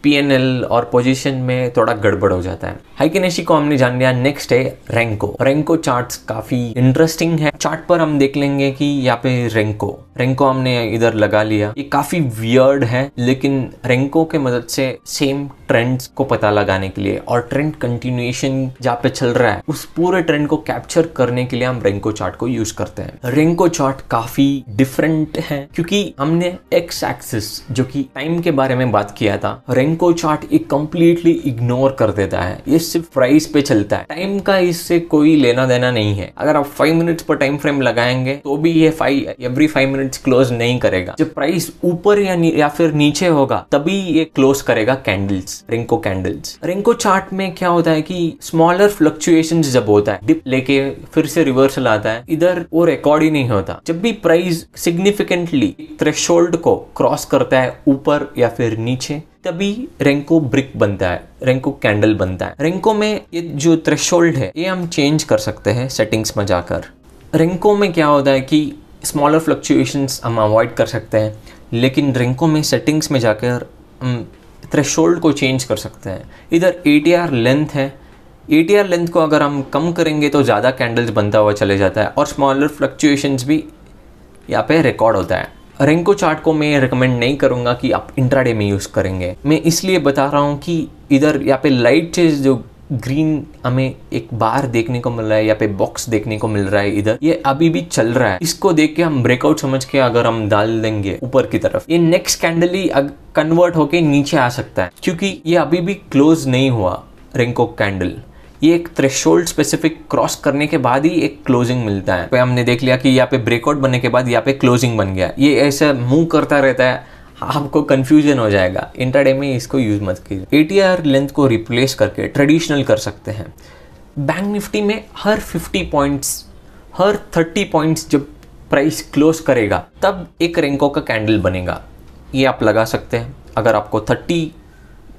PNL और पोजीशन में थोड़ा गड़बड़ हो जाता है। आइकेनाशी को हमने जान लिया। नेक्स्ट है रेंको चार्ट्स काफ़ी इंटरेस्टिंग है। चार्ट पर हम देख लेंगे कि यहाँ पे रेंको हमने इधर लगा लिया। ये काफ़ी वियर्ड है, लेकिन रेंको के मदद से सेम ट्रेंड्स को पता लगाने के लिए और ट्रेंड कंटिन्यूएशन जहाँ पे चल रहा है उस पूरे ट्रेंड को कैप्चर करने के लिए हम रेंको चार्ट को यूज करते हैं। रेंको चार्ट काफ़ी डिफरेंट है क्योंकि हमने एक्स एक्सिस जो कि टाइम के बारे में बात किया था, रेंको चार्ट एक कंप्लीटली इग्नोर कर देता है। ये सिर्फ प्राइस पे चलता है, टाइम का इससे कोई लेना देना नहीं है। अगर आप 5 मिनट्स पर टाइम फ्रेम लगाएंगे तो भी ये एवरी 5 मिनट्स क्लोज नहीं करेगा। जब प्राइस ऊपर या फिर नीचे होगा तभी ये क्लोज करेगा candles, Renko candles. Renko chart में क्या होता है कि स्मॉलर फ्लक्चुएशंस जब होता है, डिप लेके फिर से रिवर्सल आता है, इधर वो रिकॉर्ड ही नहीं होता। जब भी प्राइस सिग्निफिकेंटली थ्रेशोल्ड को क्रॉस करता है ऊपर या फिर नीचे तभी रेंको ब्रिक बनता है, रेंको कैंडल बनता है। रेंको में ये जो थ्रेशोल्ड है ये हम चेंज कर सकते हैं सेटिंग्स में जाकर। रेंको में क्या होता है कि स्मॉलर फ्लक्चुएशंस हम अवॉइड कर सकते हैं, लेकिन रेंको में सेटिंग्स में जाकर हम थ्रेशोल्ड को चेंज कर सकते हैं। इधर ATR लेंथ है, ATR लेंथ को अगर हम कम करेंगे तो ज़्यादा कैंडल्स बनता हुआ चले जाता है और स्मॉलर फ्लक्चुएशंस भी यहाँ पे रिकॉर्ड होता है। रेंको चार्ट को मैं रिकमेंड नहीं करूँगा कि आप इंट्राडे में यूज़ करेंगे। मैं इसलिए बता रहा हूँ कि इधर यहाँ पे लाइट चेज जो ग्रीन हमें एक बार देखने को मिल रहा है, यहाँ पे बॉक्स देखने को मिल रहा है, इधर ये अभी भी चल रहा है। इसको देख के हम ब्रेकआउट समझ के अगर हम डाल देंगे ऊपर की तरफ, ये नेक्स्ट कैंडल ही कन्वर्ट होके नीचे आ सकता है, क्योंकि ये अभी भी क्लोज नहीं हुआ रेंको कैंडल। ये एक थ्रेशोल्ड स्पेसिफिक क्रॉस करने के बाद ही एक क्लोजिंग मिलता है। हमने देख लिया कि यहाँ पे ब्रेकआउट बनने के बाद यहाँ पे क्लोजिंग बन गया। ये ऐसा मूव करता रहता है, आपको कंफ्यूजन हो जाएगा। इंट्राडे में इसको यूज मत कीजिए। ATR लेंथ को रिप्लेस करके ट्रेडिशनल कर सकते हैं। बैंक निफ्टी में हर 50 पॉइंट्स, हर 30 पॉइंट्स जब प्राइस क्लोज करेगा तब एक रेंको का कैंडल बनेगा। ये आप लगा सकते हैं। अगर आपको 30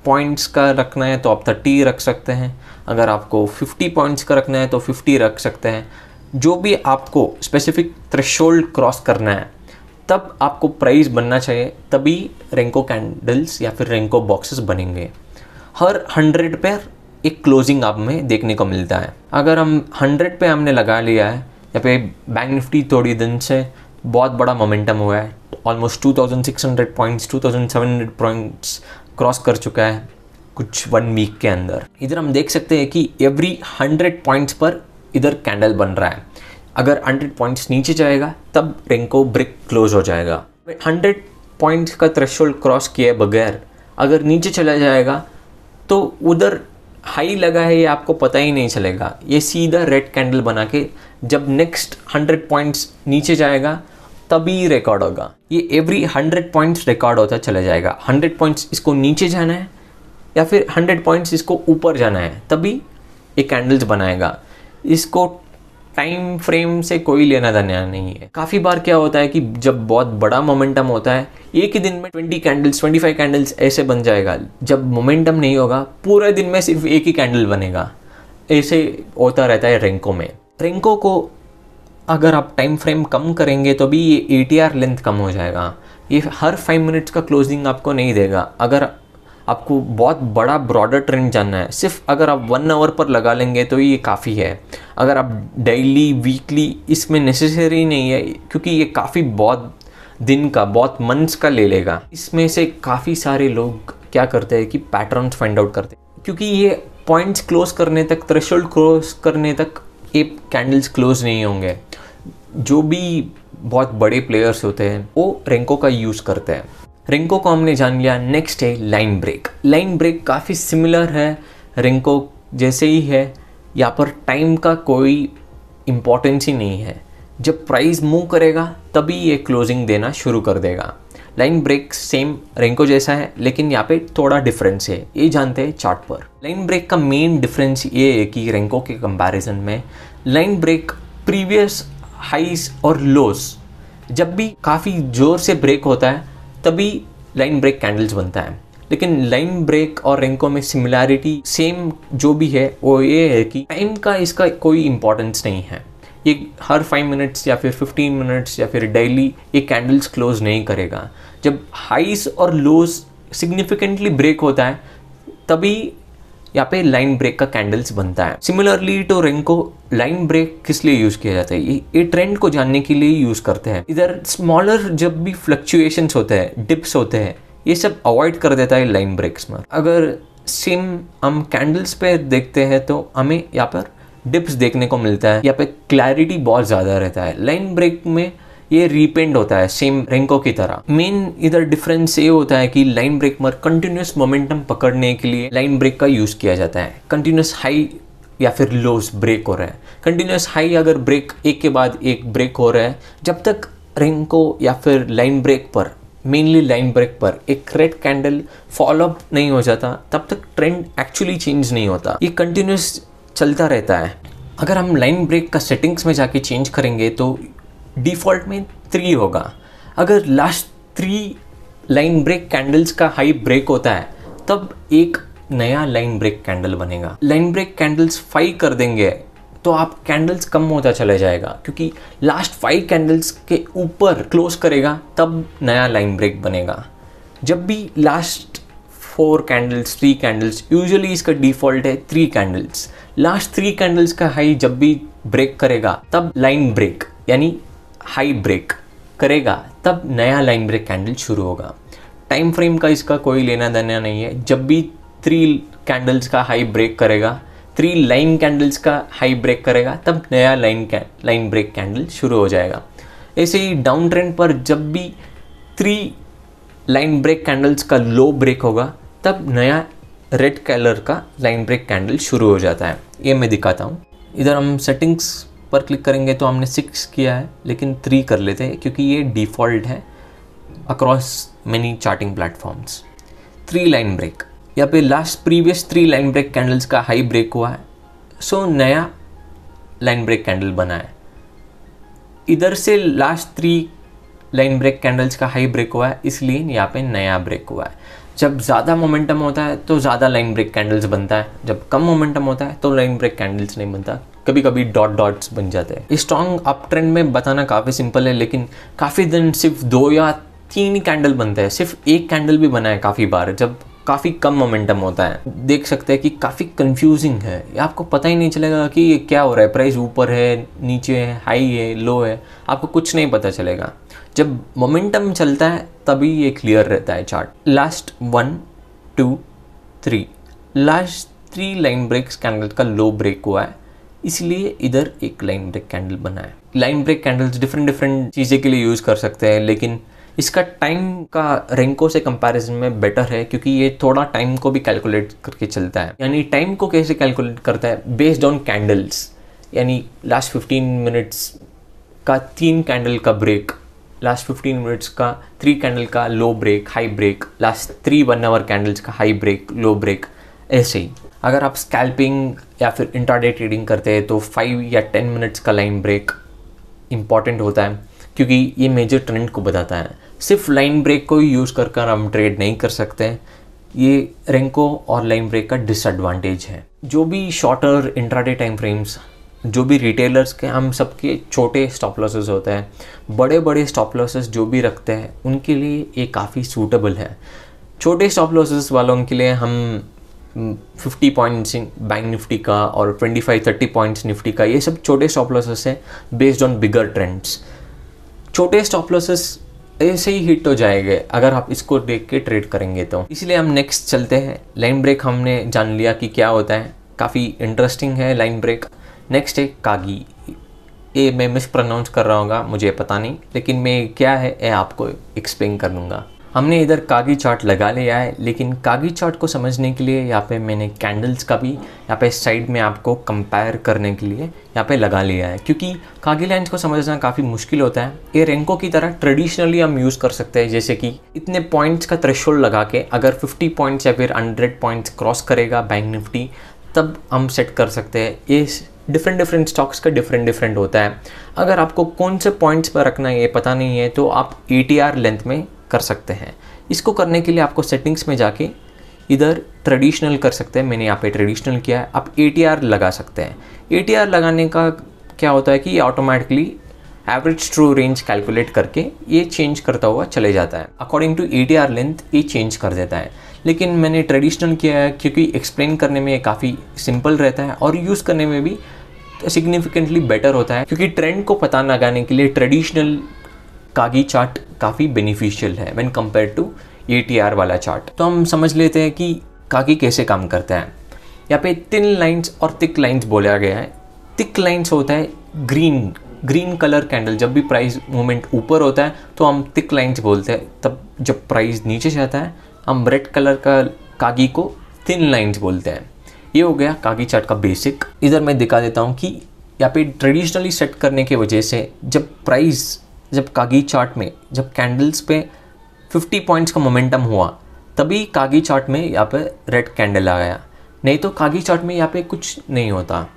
पॉइंट्स का रखना है तो आप 30 रख सकते हैं, अगर आपको 50 पॉइंट्स का रखना है तो 50 रख सकते हैं। जो भी आपको स्पेसिफिक थ्रेशोल्ड क्रॉस करना है तब आपको प्राइस बनना चाहिए, तभी रेंको कैंडल्स या फिर रेंको बॉक्सेस बनेंगे। हर 100 पे एक क्लोजिंग आप में देखने को मिलता है। अगर हम 100 पे हमने लगा लिया है, यहाँ पे बैंक निफ्टी थोड़ी दिन से बहुत बड़ा मोमेंटम हुआ है, ऑलमोस्ट 2600 पॉइंट्स 2700 पॉइंट्स क्रॉस कर चुका है कुछ 1 वीक के अंदर। इधर हम देख सकते हैं कि एवरी 100 पॉइंट्स पर इधर कैंडल बन रहा है। अगर 100 पॉइंट्स नीचे जाएगा तब रेंको ब्रिक क्लोज हो जाएगा। 100 पॉइंट्स का थ्रेशोल्ड क्रॉस किए बगैर अगर नीचे चला जाएगा तो उधर हाई लगा है ये आपको पता ही नहीं चलेगा। ये सीधा रेड कैंडल बना के जब नेक्स्ट 100 पॉइंट्स नीचे जाएगा तभी रिकॉर्ड होगा। ये एवरी 100 पॉइंट्स रिकॉर्ड होता चला जाएगा। 100 पॉइंट्स इसको नीचे जाना है या फिर 100 पॉइंट्स इसको ऊपर जाना है तभी ये कैंडल्स बनाएगा। इसको टाइम फ्रेम से कोई लेना देना नहीं है। काफ़ी बार क्या होता है कि जब बहुत बड़ा मोमेंटम होता है एक ही दिन में 20 कैंडल्स 25 कैंडल्स ऐसे बन जाएगा। जब मोमेंटम नहीं होगा पूरे दिन में सिर्फ एक ही कैंडल बनेगा। ऐसे होता रहता है रेंको में। रेंको को अगर आप टाइम फ्रेम कम करेंगे तो भी ये ATR लेंथ कम हो जाएगा। ये हर 5 मिनट्स का क्लोजिंग आपको नहीं देगा। अगर आपको बहुत बड़ा ब्रॉडर ट्रेंड जानना है, सिर्फ अगर आप 1 आवर पर लगा लेंगे तो ये काफ़ी है। अगर आप डेली वीकली, इसमें नेसेसरी नहीं है, क्योंकि ये काफ़ी बहुत दिन का, बहुत मंथ्स का ले लेगा। इसमें से काफ़ी सारे लोग क्या करते हैं कि पैटर्न्स फाइंड आउट करते हैं, क्योंकि ये पॉइंट्स क्लोज करने तक, थ्रेशोल्ड क्लोज करने तक ये कैंडल्स क्लोज नहीं होंगे। जो भी बहुत बड़े प्लेयर्स होते हैं वो रेंको का यूज़ करते हैं। रेंको को हमने जान लिया। नेक्स्ट है लाइन ब्रेक। लाइन ब्रेक काफ़ी सिमिलर है रेंको जैसे ही है। यहाँ पर टाइम का कोई इम्पोर्टेंस ही नहीं है। जब प्राइस मूव करेगा तभी ये क्लोजिंग देना शुरू कर देगा। लाइन ब्रेक सेम रेंको जैसा है, लेकिन यहाँ पे थोड़ा डिफरेंस है, ये जानते हैं चार्ट पर। लाइन ब्रेक का मेन डिफरेंस ये है कि रेंको के कंपैरिजन में लाइन ब्रेक प्रीवियस हाइज और लोस जब भी काफ़ी ज़ोर से ब्रेक होता है तभी लाइन ब्रेक कैंडल्स बनता है। लेकिन लाइन ब्रेक और रेंको में सिमिलैरिटी सेम जो भी है वो ये है कि टाइम का इसका कोई इम्पोर्टेंस नहीं है। ये हर 5 मिनट्स या फिर 15 मिनट्स या फिर डेली ये कैंडल्स क्लोज नहीं करेगा। जब हाइज और लोज सिग्निफिकेंटली ब्रेक होता है तभी यहाँ पे लाइन ब्रेक का कैंडल्स बनता है। Similarly to Renko, line break किस लिए यूज़ किया जाता है? ये ट्रेंड को जानने के लिए यूज़ करते हैं। इधर स्मॉलर जब भी फ्लक्चुएशंस होते हैं, डिप्स होते हैं, ये सब अवॉइड कर देता है लाइन ब्रेक्स में। अगर सेम हम कैंडल्स पे देखते हैं तो हमें यहाँ पर डिप्स देखने को मिलता है, यहाँ पे क्लैरिटी बहुत ज़्यादा रहता है। लाइन ब्रेक में ये रिपेंड होता है सेम रेंको की तरह। मेन इधर डिफरेंस ये होता है कि लाइन ब्रेक में कंटिन्यूस मोमेंटम पकड़ने के लिए लाइन ब्रेक का यूज़ किया जाता है। कंटिन्यूस हाई या फिर लोस ब्रेक हो रहा है, कंटिन्यूस हाई अगर ब्रेक एक के बाद एक ब्रेक हो रहा है, जब तक रेंको या फिर लाइन ब्रेक पर, मेनली लाइन ब्रेक पर एक रेड कैंडल फॉलोअप नहीं हो जाता तब तक ट्रेंड एक्चुअली चेंज नहीं होता। ये कंटिन्यूस चलता रहता है। अगर हम लाइन ब्रेक का सेटिंग्स में जाके चेंज करेंगे तो डिफ़ॉल्ट में 3 होगा। अगर लास्ट 3 लाइन ब्रेक कैंडल्स का हाई ब्रेक होता है तब एक नया लाइन ब्रेक कैंडल बनेगा। लाइन ब्रेक कैंडल्स 5 कर देंगे तो आप कैंडल्स कम होता चला जाएगा, क्योंकि लास्ट 5 कैंडल्स के ऊपर क्लोज करेगा तब नया लाइन ब्रेक बनेगा। जब भी लास्ट 4 कैंडल्स, 3 कैंडल्स, यूजुअली इसका डिफ़ॉल्ट है 3 कैंडल्स, लास्ट 3 कैंडल्स का हाई जब भी ब्रेक करेगा तब लाइन ब्रेक यानी हाई ब्रेक करेगा, तब नया लाइन ब्रेक कैंडल शुरू होगा। टाइम फ्रेम का इसका कोई लेना देना नहीं है। जब भी 3 कैंडल्स का हाई ब्रेक करेगा, 3 लाइन कैंडल्स का हाई ब्रेक करेगा, तब नया लाइन ब्रेक कैंडल शुरू हो जाएगा। ऐसे ही डाउन ट्रेंड पर जब भी 3 लाइन ब्रेक कैंडल्स का लो ब्रेक होगा तब नया रेड कलर का लाइन ब्रेक कैंडल शुरू हो जाता है। ये मैं दिखाता हूँ। इधर हम सेटिंग्स पर क्लिक करेंगे तो हमने 6 किया है, लेकिन 3 कर लेते हैं क्योंकि ये डिफ़ॉल्ट है across many charting platforms. 3 line break, यहाँ पे last previous 3 line break candles का हाई ब्रेक हुआ है, सो नया लाइन ब्रेक कैंडल बना है। इधर से लास्ट 3 लाइन ब्रेक कैंडल्स का हाई ब्रेक हुआ है, इसलिए यहाँ पे नया ब्रेक हुआ है। जब ज़्यादा मोमेंटम होता है तो ज़्यादा लाइन ब्रेक कैंडल्स बनता है, जब कम मोमेंटम होता है तो लाइन ब्रेक कैंडल्स नहीं बनता, कभी कभी डॉट्स बन जाते हैं। स्ट्रॉन्ग अप ट्रेंड में बताना काफ़ी सिंपल है, लेकिन काफ़ी दिन सिर्फ 2 या 3 कैंडल बनते हैं। सिर्फ 1 कैंडल भी बना है काफ़ी बार, जब काफ़ी कम मोमेंटम होता है। देख सकते हैं कि काफ़ी कंफ्यूजिंग है, आपको पता ही नहीं चलेगा कि ये क्या हो रहा है, प्राइस ऊपर है, नीचे है, हाई है, लो है, आपको कुछ नहीं पता चलेगा। जब मोमेंटम चलता है तभी ये क्लियर रहता है chart. Last 1 2 3 last 3 line breaks candle का लो ब्रेक हुआ है, इसलिए इधर एक लाइन ब्रेक कैंडल बना है। लाइन ब्रेक कैंडल्स डिफरेंट चीज़ें के लिए यूज़ कर सकते हैं, लेकिन इसका टाइम का रेंको से कंपैरिजन में बेटर है, क्योंकि ये थोड़ा टाइम को भी कैलकुलेट करके चलता है। यानी टाइम को कैसे कैलकुलेट करता है? बेस्ड ऑन कैंडल्स, यानी लास्ट 15 मिनट्स का 3 कैंडल का ब्रेक, लास्ट 15 मिनट्स का 3 कैंडल का low break, high break, last 3 1 hour candles का हाई ब्रेक, लो ब्रेक, ऐसे ही। अगर आप स्कैल्पिंग या फिर इंट्राडे ट्रेडिंग करते हैं तो 5 या 10 मिनट्स का लाइन ब्रेक इम्पॉर्टेंट होता है, क्योंकि ये मेजर ट्रेंड को बताता है। सिर्फ लाइन ब्रेक को ही यूज़ कर हम ट्रेड नहीं कर सकते हैं, ये रेंको और लाइन ब्रेक का डिसएडवांटेज है। जो भी शॉर्टर इंट्राडे टाइम फ्रेम्स जो भी रिटेलर्स के हम सबके छोटे स्टॉप लॉसेस होते हैं, बड़े बड़े स्टॉप लॉसेस जो भी रखते हैं उनके लिए ये काफ़ी सूटेबल है। छोटे स्टॉप लॉसेस वालों के लिए हम 50 पॉइंट्स बैंक निफ्टी का और 25-30 पॉइंट्स निफ्टी का, ये सब छोटे स्टॉप लॉसेस हैं बेस्ड ऑन बिगर ट्रेंड्स। छोटे स्टॉप लॉसेस ऐसे ही हिट हो जाएंगे अगर आप इसको देख के ट्रेड करेंगे तो। इसलिए हम नेक्स्ट चलते हैं। लाइन ब्रेक हमने जान लिया कि क्या होता है, काफ़ी इंटरेस्टिंग है लाइन ब्रेक। नेक्स्ट है कागी। ये मैं मिस प्रोनाउंस कर रहा होगा, मुझे पता नहीं, लेकिन मैं क्या है ये आपको एक्सप्लेन कर दूँगा। हमने इधर कागी चार्ट लगा लिया है, लेकिन कागी चार्ट को समझने के लिए यहाँ पे मैंने कैंडल्स का भी यहाँ पे साइड में आपको कंपेयर करने के लिए यहाँ पे लगा लिया है, क्योंकि कागी लाइन्स को समझना काफ़ी मुश्किल होता है। ये रेंको की तरह ट्रेडिशनली हम यूज़ कर सकते हैं, जैसे कि इतने पॉइंट्स का थ्रेशोल्ड लगा के अगर 50 पॉइंट्स या फिर 100 पॉइंट्स क्रॉस करेगा बैंक निफ्टी, तब हम सेट कर सकते हैं। ये डिफरेंट स्टॉक्स का डिफरेंट होता है। अगर आपको कौन से पॉइंट्स पर रखना है ये पता नहीं है तो आप ATR लेंथ में कर सकते हैं। इसको करने के लिए आपको सेटिंग्स में जाके इधर ट्रेडिशनल कर सकते हैं, मैंने यहाँ पे ट्रेडिशनल किया है। आप ATR लगा सकते हैं। ATR लगाने का क्या होता है कि ये automatically average true range calculate करके ये चेंज करता हुआ चले जाता है। अकॉर्डिंग टू ATR लेंथ ये चेंज कर देता है, लेकिन मैंने ट्रेडिशनल किया है क्योंकि एक्सप्लेन करने में ये काफ़ी सिंपल रहता है और यूज़ करने में भी सिग्निफिकेंटली बेटर होता है, क्योंकि ट्रेंड को पता लगाने के लिए ट्रेडिशनल कागी चार्ट काफ़ी बेनिफिशियल है व्हेन कंपेयर टू ATR वाला चार्ट। तो हम समझ लेते हैं कि कागी कैसे काम करता है। यहाँ पे थिन लाइंस और थिक लाइंस बोला गया है। थिक लाइंस होता है ग्रीन कलर कैंडल। जब भी प्राइस मूवमेंट ऊपर होता है तो हम थिक लाइंस बोलते हैं, तब जब प्राइस नीचे जाता है हम रेड कलर का कागी को थिन लाइंस बोलते हैं। ये हो गया कागी चार्ट का बेसिक। इधर मैं दिखा देता हूँ कि यहाँ पे ट्रेडिशनली सेट करने की वजह से जब कागी चार्ट में जब कैंडल्स पे 50 पॉइंट्स का मोमेंटम हुआ, तभी कागी चार्ट में यहाँ पे रेड कैंडल आ गया। नहीं तो कागी चार्ट में यहाँ पे कुछ नहीं होता।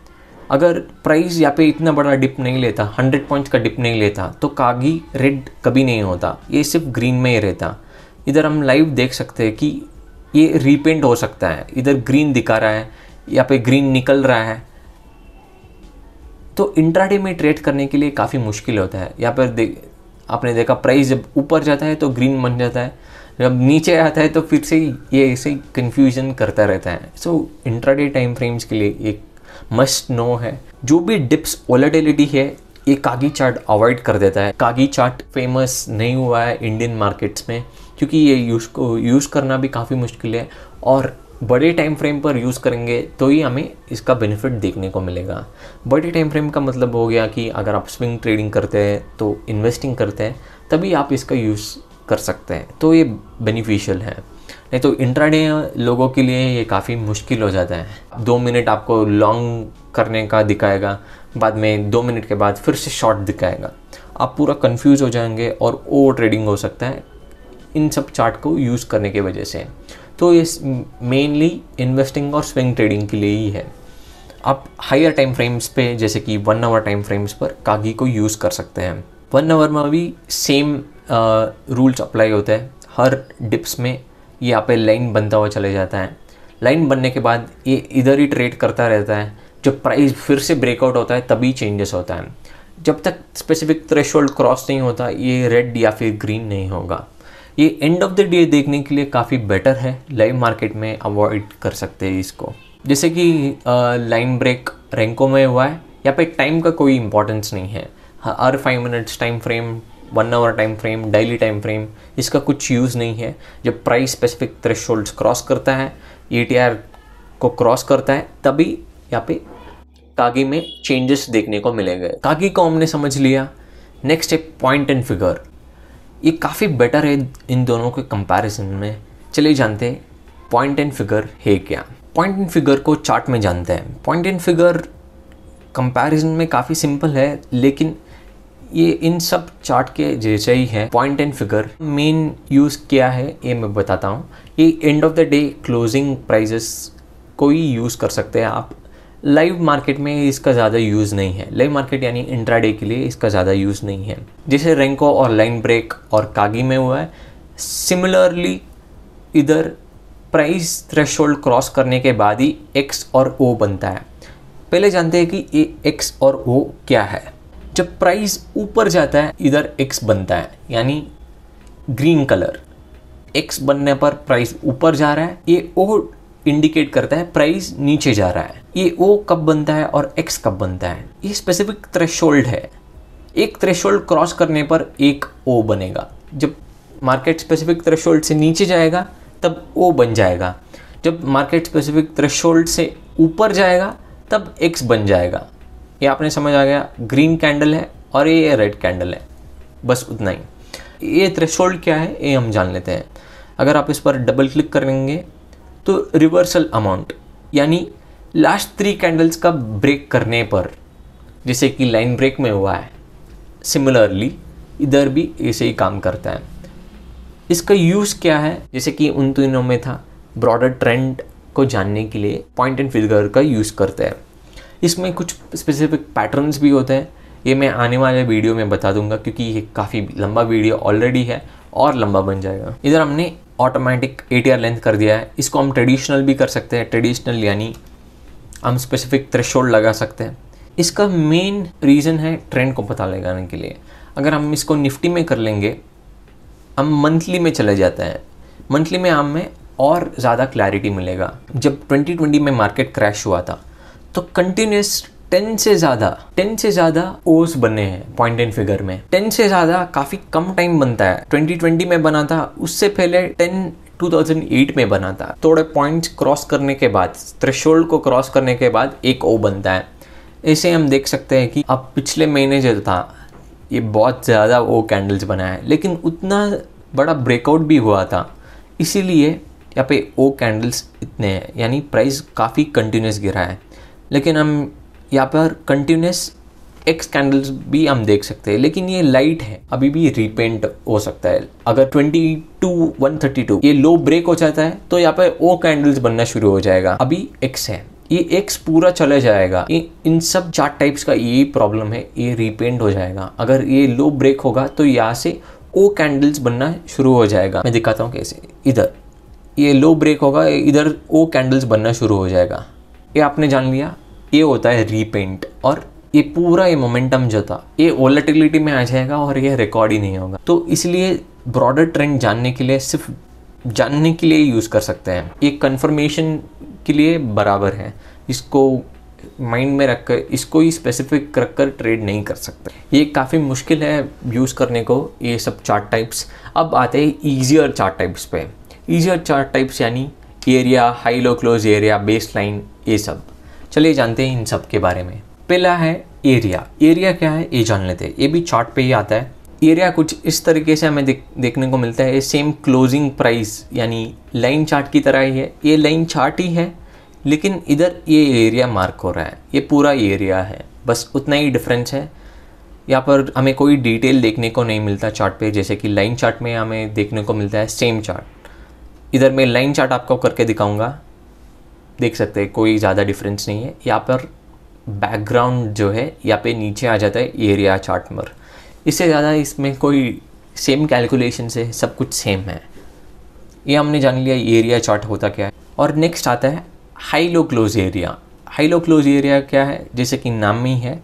अगर प्राइस यहाँ पे इतना बड़ा डिप नहीं लेता, 100 पॉइंट्स का डिप नहीं लेता, तो कागी रेड कभी नहीं होता, ये सिर्फ ग्रीन में ही रहता। इधर हम लाइव देख सकते हैं कि ये रीपेंट हो सकता है। इधर ग्रीन दिखा रहा है, यहाँ पे ग्रीन निकल रहा है। तो इंट्राडे में ट्रेड करने के लिए काफ़ी मुश्किल होता है। यहाँ पर आपने देखा प्राइस जब ऊपर जाता है तो ग्रीन बन जाता है, जब नीचे आता है तो फिर से ये ऐसे ही कन्फ्यूजन करता रहता है। सो इंट्राडे टाइम फ्रेम्स के लिए एक मस्ट नो है। जो भी डिप्स वोलेटिलिटी है ये कागी चार्ट अवॉइड कर देता है। कागी चार्ट फेमस नहीं हुआ है इंडियन मार्केट्स में, क्योंकि ये यूज़ करना भी काफ़ी मुश्किल है और बड़े टाइम फ्रेम पर यूज़ करेंगे तो ही हमें इसका बेनिफिट देखने को मिलेगा। बड़े टाइम फ्रेम का मतलब हो गया कि अगर आप स्विंग ट्रेडिंग करते हैं तो इन्वेस्टिंग करते हैं तभी आप इसका यूज़ कर सकते हैं, तो ये बेनिफिशियल है। नहीं तो इंट्राडे लोगों के लिए ये काफ़ी मुश्किल हो जाता है। 2 मिनट आपको लॉन्ग करने का दिखाएगा, बाद में 2 मिनट के बाद फिर से शॉर्ट दिखाएगा। आप पूरा कंफ्यूज हो जाएंगे और ओवर ट्रेडिंग हो सकता है इन सब चार्ट को यूज़ करने की वजह से। तो ये मेनली इन्वेस्टिंग और स्विंग ट्रेडिंग के लिए ही है। आप हायर टाइम फ्रेम्स पे जैसे कि 1 आवर टाइम फ्रेम्स पर कागी को यूज़ कर सकते हैं। 1 आवर में भी सेम रूल्स अप्लाई होते हैं। हर डिप्स में ये यहाँ पे लाइन बनता हुआ चले जाता है। लाइन बनने के बाद ये इधर ही ट्रेड करता रहता है। जब प्राइस फिर से ब्रेकआउट होता है तभी चेंजेस होता है। जब तक स्पेसिफिक थ्रेशोल्ड क्रॉस नहीं होता ये रेड या फिर ग्रीन नहीं होगा। ये एंड ऑफ द डे देखने के लिए काफ़ी बेटर है, लाइव मार्केट में अवॉइड कर सकते हैं इसको। जैसे कि लाइन ब्रेक रेंको में हुआ है, यहाँ पे टाइम का कोई इंपॉर्टेंस नहीं है। हर 5 minutes time frame, 1 hour time frame, daily time frame, इसका कुछ यूज़ नहीं है। जब प्राइस स्पेसिफिक थ्रेशोल्ड्स क्रॉस करता है, ATR को क्रॉस करता है, तभी यहाँ पे कागी में चेंजेस देखने को मिलेंगे। कागी को हमने समझ लिया। नेक्स्ट है पॉइंट एंड फिगर। ये काफ़ी बेटर है इन दोनों के कंपैरिजन में। चलिए जानते हैं पॉइंट एंड फिगर है क्या। पॉइंट एंड फिगर को चार्ट में जानते हैं। पॉइंट एंड फिगर कंपैरिजन में काफ़ी सिंपल है, लेकिन ये इन सब चार्ट के जैसे ही है। Point and figure main use क्या है ये मैं बताता हूँ। ये end of the day closing prices को ही यूज़ कर सकते हैं आप। लाइव मार्केट में इसका ज़्यादा यूज़ नहीं है। लाइव मार्केट यानी इंट्राडे के लिए इसका ज़्यादा यूज़ नहीं है। जैसे रेंको और लाइन ब्रेक और कागी में हुआ है, सिमिलरली इधर प्राइस थ्रेशोल्ड क्रॉस करने के बाद ही एक्स और ओ बनता है। पहले जानते हैं कि ये एक्स और ओ क्या है। जब प्राइस ऊपर जाता है इधर एक्स बनता है, यानी ग्रीन कलर एक्स बनने पर प्राइस ऊपर जा रहा है। ये ओ इंडिकेट करता है प्राइस नीचे जा रहा है। ये ओ कब बनता है और एक्स कब बनता है, ये स्पेसिफिक थ्रेशोल्ड है। एक थ्रेशोल्ड क्रॉस करने पर एक ओ बनेगा। जब मार्केट स्पेसिफिक थ्रेशोल्ड से नीचे जाएगा तब ओ बन जाएगा। जब मार्केट स्पेसिफिक थ्रेशोल्ड से ऊपर जाएगा तब एक्स बन जाएगा। ये आपने समझ आ गया, ग्रीन कैंडल है और ये रेड कैंडल है, बस उतना ही। ये थ्रेशोल्ड क्या है ये हम जान लेते हैं। अगर आप इस पर डबल क्लिक करेंगे तो रिवर्सल अमाउंट, यानी लास्ट 3 कैंडल्स का ब्रेक करने पर, जैसे कि लाइन ब्रेक में हुआ है, सिमिलरली इधर भी ऐसे ही काम करता है। इसका यूज़ क्या है, जैसे कि उन तीनों में था, ब्रॉडर ट्रेंड को जानने के लिए पॉइंट एंड फिगर का यूज़ करते हैं। इसमें कुछ स्पेसिफिक पैटर्न्स भी होते हैं, ये मैं आने वाले वीडियो में बता दूंगा, क्योंकि ये काफ़ी लंबा वीडियो ऑलरेडी है और लंबा बन जाएगा। इधर हमने ऑटोमेटिक ATR लेंथ कर दिया है। इसको हम ट्रेडिशनल भी कर सकते हैं। ट्रेडिशनल यानी हम स्पेसिफिक थ्रेशोल्ड लगा सकते हैं। इसका मेन रीज़न है ट्रेंड को पता लगाने के लिए। अगर हम इसको निफ्टी में कर लेंगे, हम मंथली में चले जाते हैं। मंथली में हमें और ज़्यादा क्लैरिटी मिलेगा। जब 2020 में मार्केट क्रैश हुआ था तो कंटिन्यूस 10 से ज़्यादा ओस बने हैं पॉइंट एंड फिगर में। 10 से ज़्यादा काफ़ी कम टाइम बनता है। 2020 में बना था, उससे पहले 10 2008 में बना था। थोड़े पॉइंट्स क्रॉस करने के बाद, थ्रेशोल्ड को क्रॉस करने के बाद एक ओ बनता है। ऐसे हम देख सकते हैं कि अब पिछले महीने जो था ये बहुत ज़्यादा ओ कैंडल्स बना है, लेकिन उतना बड़ा ब्रेकआउट भी हुआ था, इसीलिए यहाँ पे ओ कैंडल्स इतने हैं, यानी प्राइस काफ़ी कंटिन्यूस गिरा है। लेकिन हम यहाँ पर कंटिन्यूस एक्स कैंडल्स भी हम देख सकते हैं, लेकिन ये लाइट है, अभी भी रीपेंट हो सकता है। अगर 22,132 ये लो ब्रेक हो जाता है तो यहाँ पे ओ कैंडल्स बनना शुरू हो जाएगा। अभी एक्स है, ये एक्स पूरा चला जाएगा। ये इन सब चार्ट टाइप्स का यही प्रॉब्लम है, ये रीपेंट हो जाएगा। अगर ये लो ब्रेक होगा तो यहाँ से ओ कैंडल्स बनना शुरू हो जाएगा। मैं दिखाता हूँ कैसे। इधर ये लो ब्रेक होगा, इधर ओ कैंडल्स बनना शुरू हो जाएगा। ये आपने जान लिया, ये होता है रीपेंट। और ये पूरा ये मोमेंटम जो था ये वोलेटिलिटी में आ जाएगा और ये रिकॉर्ड ही नहीं होगा। तो इसलिए ब्रॉडर ट्रेंड जानने के लिए, सिर्फ जानने के लिए यूज़ कर सकते हैं। ये कंफर्मेशन के लिए बराबर है। इसको माइंड में रखकर, इसको ही स्पेसिफिक रखकर ट्रेड नहीं कर सकते। ये काफ़ी मुश्किल है यूज़ करने को ये सब चार्ट टाइप्स। अब आते हैं ईजियर चार्ट टाइप्स पे। ईजियर चार्ट टाइप्स यानी area, high low close area, base line, ये सब। चलिए जानते हैं इन सब के बारे में। पहला है एरिया। एरिया क्या है ये जान लेते हैं। ये भी चार्ट पे ही आता है। एरिया कुछ इस तरीके से हमें देखने को मिलता है। ये सेम क्लोजिंग प्राइस यानी लाइन चार्ट की तरह ही है। ये लाइन चार्ट ही है, लेकिन इधर ये एरिया मार्क हो रहा है। ये पूरा एरिया है, बस उतना ही डिफरेंस है। यहाँ पर हमें कोई डिटेल देखने को नहीं मिलता चार्ट पे, जैसे कि लाइन चार्ट में हमें देखने को मिलता है सेम चार्ट। इधर मैं लाइन चार्ट आपको करके दिखाऊंगा, देख सकते हैं कोई ज़्यादा डिफरेंस नहीं है। यहाँ पर बैकग्राउंड जो है यहाँ पे नीचे आ जाता है एरिया चार्ट पर। इससे ज़्यादा इसमें कोई सेम कैलकुलेशन से सब कुछ सेम है। ये हमने जान लिया एरिया चार्ट होता क्या है। और नेक्स्ट आता है high low close area. High low close area क्या है, जैसे कि नाम में ही है।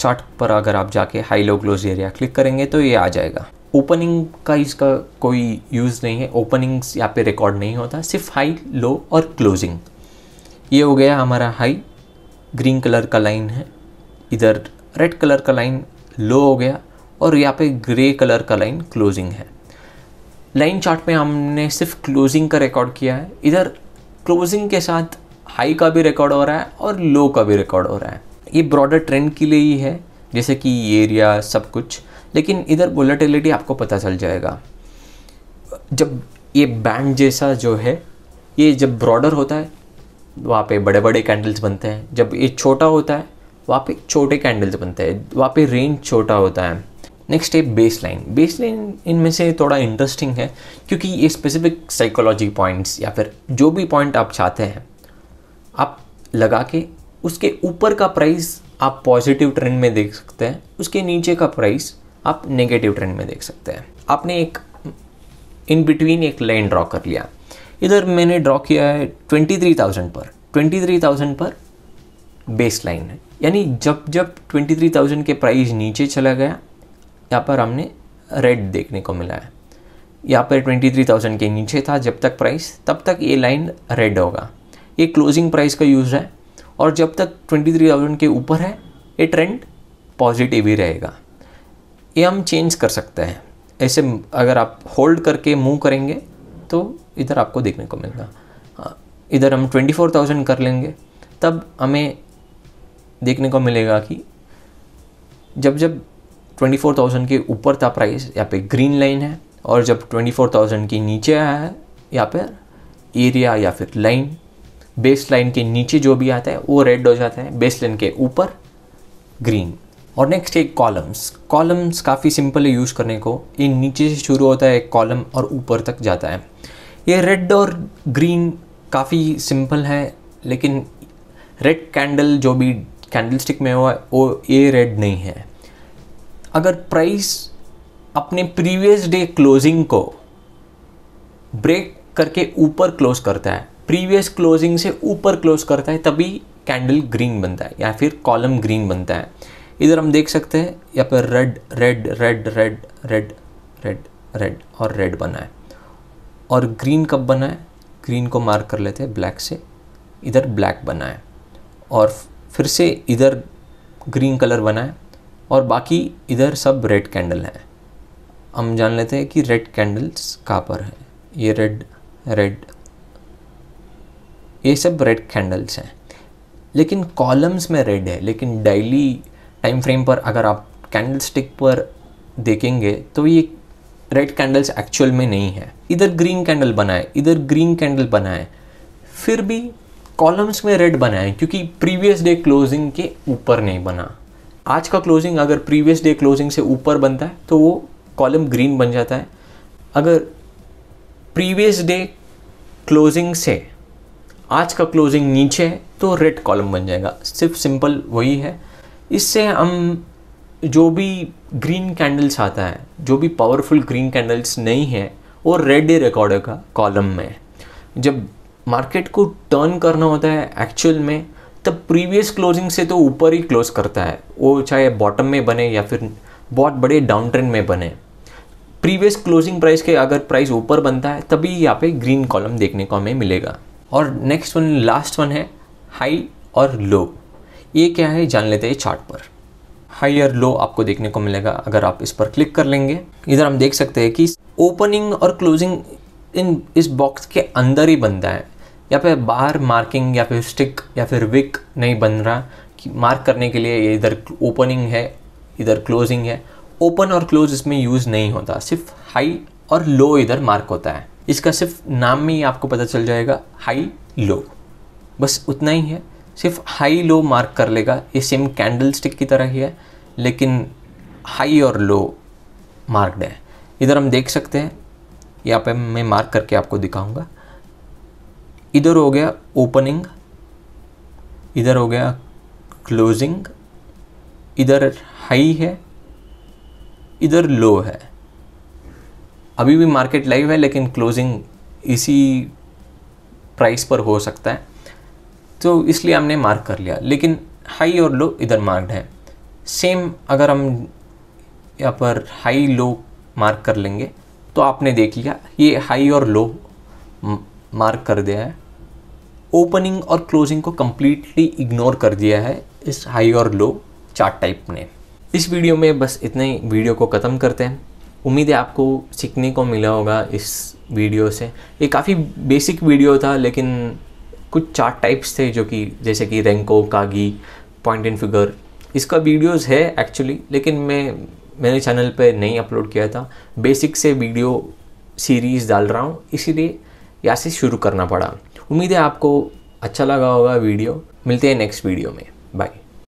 चार्ट पर अगर आप जाके high low close area click करेंगे तो ये आ जाएगा। ओपनिंग का इसका कोई यूज़ नहीं है, ओपनिंग्स यहाँ पे रिकॉर्ड नहीं होता, सिर्फ हाई, लो और क्लोजिंग। ये हो गया हमारा हाई, ग्रीन कलर का लाइन है। इधर रेड कलर का लाइन लो हो गया और यहाँ पे ग्रे कलर का लाइन क्लोजिंग है। लाइन चार्ट में हमने सिर्फ क्लोजिंग का रिकॉर्ड किया है। इधर क्लोजिंग के साथ हाई का भी रिकॉर्ड हो रहा है और लो का भी रिकॉर्ड हो रहा है। ये ब्रॉडर ट्रेंड के लिए ही है, जैसे कि एरिया सब कुछ, लेकिन इधर वोलेटिलिटी आपको पता चल जाएगा। जब ये बैंड जैसा जो है, ये जब ब्रॉडर होता है वहाँ पे बड़े बड़े कैंडल्स बनते हैं। जब ये छोटा होता है वहाँ पे छोटे कैंडल्स बनते हैं, वहाँ पे रेंज छोटा होता है। नेक्स्ट है बेस लाइन। बेस लाइन इनमें से थोड़ा इंटरेस्टिंग है, क्योंकि ये स्पेसिफिक साइकोलॉजी पॉइंट्स या फिर जो भी पॉइंट आप चाहते हैं आप लगा के उसके ऊपर का प्राइस आप पॉजिटिव ट्रेंड में देख सकते हैं, उसके नीचे का प्राइस आप नेगेटिव ट्रेंड में देख सकते हैं। आपने एक इन बिटवीन एक लाइन ड्रॉ कर लिया। इधर मैंने ड्रॉ किया है 23,000 पर। 23,000 पर बेस लाइन है, यानी जब जब 23,000 के प्राइस नीचे चला गया, यहाँ पर हमने रेड देखने को मिला है। यहाँ पर 23,000 के नीचे था जब तक प्राइस, तब तक ये लाइन रेड होगा। ये क्लोजिंग प्राइस का यूज़ है, और जब तक 23,000 के ऊपर है ये ट्रेंड पॉजिटिव ही रहेगा। ये हम चेंज कर सकते हैं। ऐसे अगर आप होल्ड करके मूव करेंगे तो इधर आपको देखने को मिलेगा। इधर हम 24,000 कर लेंगे, तब हमें देखने को मिलेगा कि जब जब 24,000 के ऊपर था प्राइस, यहाँ पे ग्रीन लाइन है, और जब 24,000 के नीचे आया है, यहाँ पर एरिया या फिर लाइन, बेस लाइन के नीचे जो भी आता है वो रेड हो जाता है, बेस लाइन के ऊपर ग्रीन। और नेक्स्ट एक कॉलम्स काफ़ी सिंपल है यूज़ करने को। ये नीचे से शुरू होता है एक कॉलम और ऊपर तक जाता है। ये रेड और ग्रीन काफ़ी सिंपल है, लेकिन रेड कैंडल जो भी कैंडल स्टिक में हुआ है वो ये रेड नहीं है। अगर प्राइस अपने प्रीवियस डे क्लोजिंग को ब्रेक करके ऊपर क्लोज करता है, प्रीवियस क्लोजिंग से ऊपर क्लोज करता है, तभी कैंडल ग्रीन बनता है या फिर कॉलम ग्रीन बनता है। इधर हम देख सकते हैं यहाँ पर red red red red red red red और रेड बना है। और ग्रीन कब बना है, ग्रीन को मार्क कर लेते हैं ब्लैक से, इधर ब्लैक बना है, और फिर से इधर ग्रीन कलर बना है, और बाकी इधर सब रेड कैंडल है। हम जान लेते हैं कि रेड कैंडल्स कहाँ पर है। ये रेड रेड, ये सब रेड कैंडल्स हैं, लेकिन कॉलम्स में रेड है। लेकिन डेली टाइम फ्रेम पर अगर आप कैंडल स्टिक पर देखेंगे तो ये रेड कैंडल्स एक्चुअल में नहीं है। इधर ग्रीन कैंडल बना है, इधर ग्रीन कैंडल बना है, फिर भी कॉलम्स में रेड बना है क्योंकि प्रीवियस डे क्लोजिंग के ऊपर नहीं बना। आज का क्लोजिंग अगर प्रीवियस डे क्लोजिंग से ऊपर बनता है तो वो कॉलम ग्रीन बन जाता है। अगर प्रीवियस डे क्लोजिंग से आज का क्लोजिंग नीचे है तो रेड कॉलम बन जाएगा। सिर्फ सिंपल वही है। इससे हम जो भी ग्रीन कैंडल्स आता है, जो भी पावरफुल ग्रीन कैंडल्स नहीं है, वो रेड ही रिकॉर्ड होगा कॉलम में। जब मार्केट को टर्न करना होता है एक्चुअल में, तब प्रीवियस क्लोजिंग से तो ऊपर ही क्लोज करता है, वो चाहे बॉटम में बने या फिर बहुत बड़े डाउन ट्रेंड में बने। प्रीवियस क्लोजिंग प्राइस के अगर प्राइस ऊपर बनता है तभी यहाँ पे ग्रीन कॉलम देखने को हमें मिलेगा। और नेक्स्ट वन, लास्ट वन है हाई और लो। ये क्या है जान लेते हैं चार्ट पर। हाई और लो आपको देखने को मिलेगा अगर आप इस पर क्लिक कर लेंगे। इधर हम देख सकते हैं कि ओपनिंग और क्लोजिंग इन इस बॉक्स के अंदर ही बनता है। यहाँ पे बाहर मार्किंग या फिर स्टिक या फिर विक नहीं बन रहा कि मार्क करने के लिए ये इधर ओपनिंग है, इधर क्लोजिंग है। ओपन और क्लोज इसमें यूज़ नहीं होता, सिर्फ हाई और लो इधर मार्क होता है। इसका सिर्फ नाम में ही आपको पता चल जाएगा हाई लो, बस उतना ही है। सिर्फ हाई लो मार्क कर लेगा। ये सेम कैंडल स्टिक की तरह ही है, लेकिन हाई और लो मार्क्ड है। इधर हम देख सकते हैं, यहाँ पे मैं मार्क करके आपको दिखाऊंगा। इधर हो गया ओपनिंग, इधर हो गया क्लोजिंग, इधर हाई है, इधर लो है। अभी भी मार्केट लाइव है, लेकिन क्लोजिंग इसी प्राइस पर हो सकता है, तो इसलिए हमने मार्क कर लिया। लेकिन हाई और लो इधर मार्क्ड है। सेम अगर हम यहाँ पर हाई लो मार्क कर लेंगे तो आपने देख लिया ये हाई और लो मार्क कर दिया है। ओपनिंग और क्लोजिंग को कम्प्लीटली इग्नोर कर दिया है इस हाई और लो चार्ट टाइप ने। इस वीडियो में बस इतने ही, वीडियो को ख़त्म करते हैं। उम्मीद है आपको सीखने को मिला होगा इस वीडियो से। ये काफ़ी बेसिक वीडियो था, लेकिन कुछ चार्ट टाइप्स थे जो कि जैसे कि रेंको, कागी, पॉइंट एंड फिगर, इसका वीडियोस है एक्चुअली, लेकिन मैंने चैनल पे नहीं अपलोड किया था। बेसिक से वीडियो सीरीज़ डाल रहा हूँ, इसीलिए यहाँ से शुरू करना पड़ा। उम्मीद है आपको अच्छा लगा होगा वीडियो। मिलते हैं नेक्स्ट वीडियो में, बाय।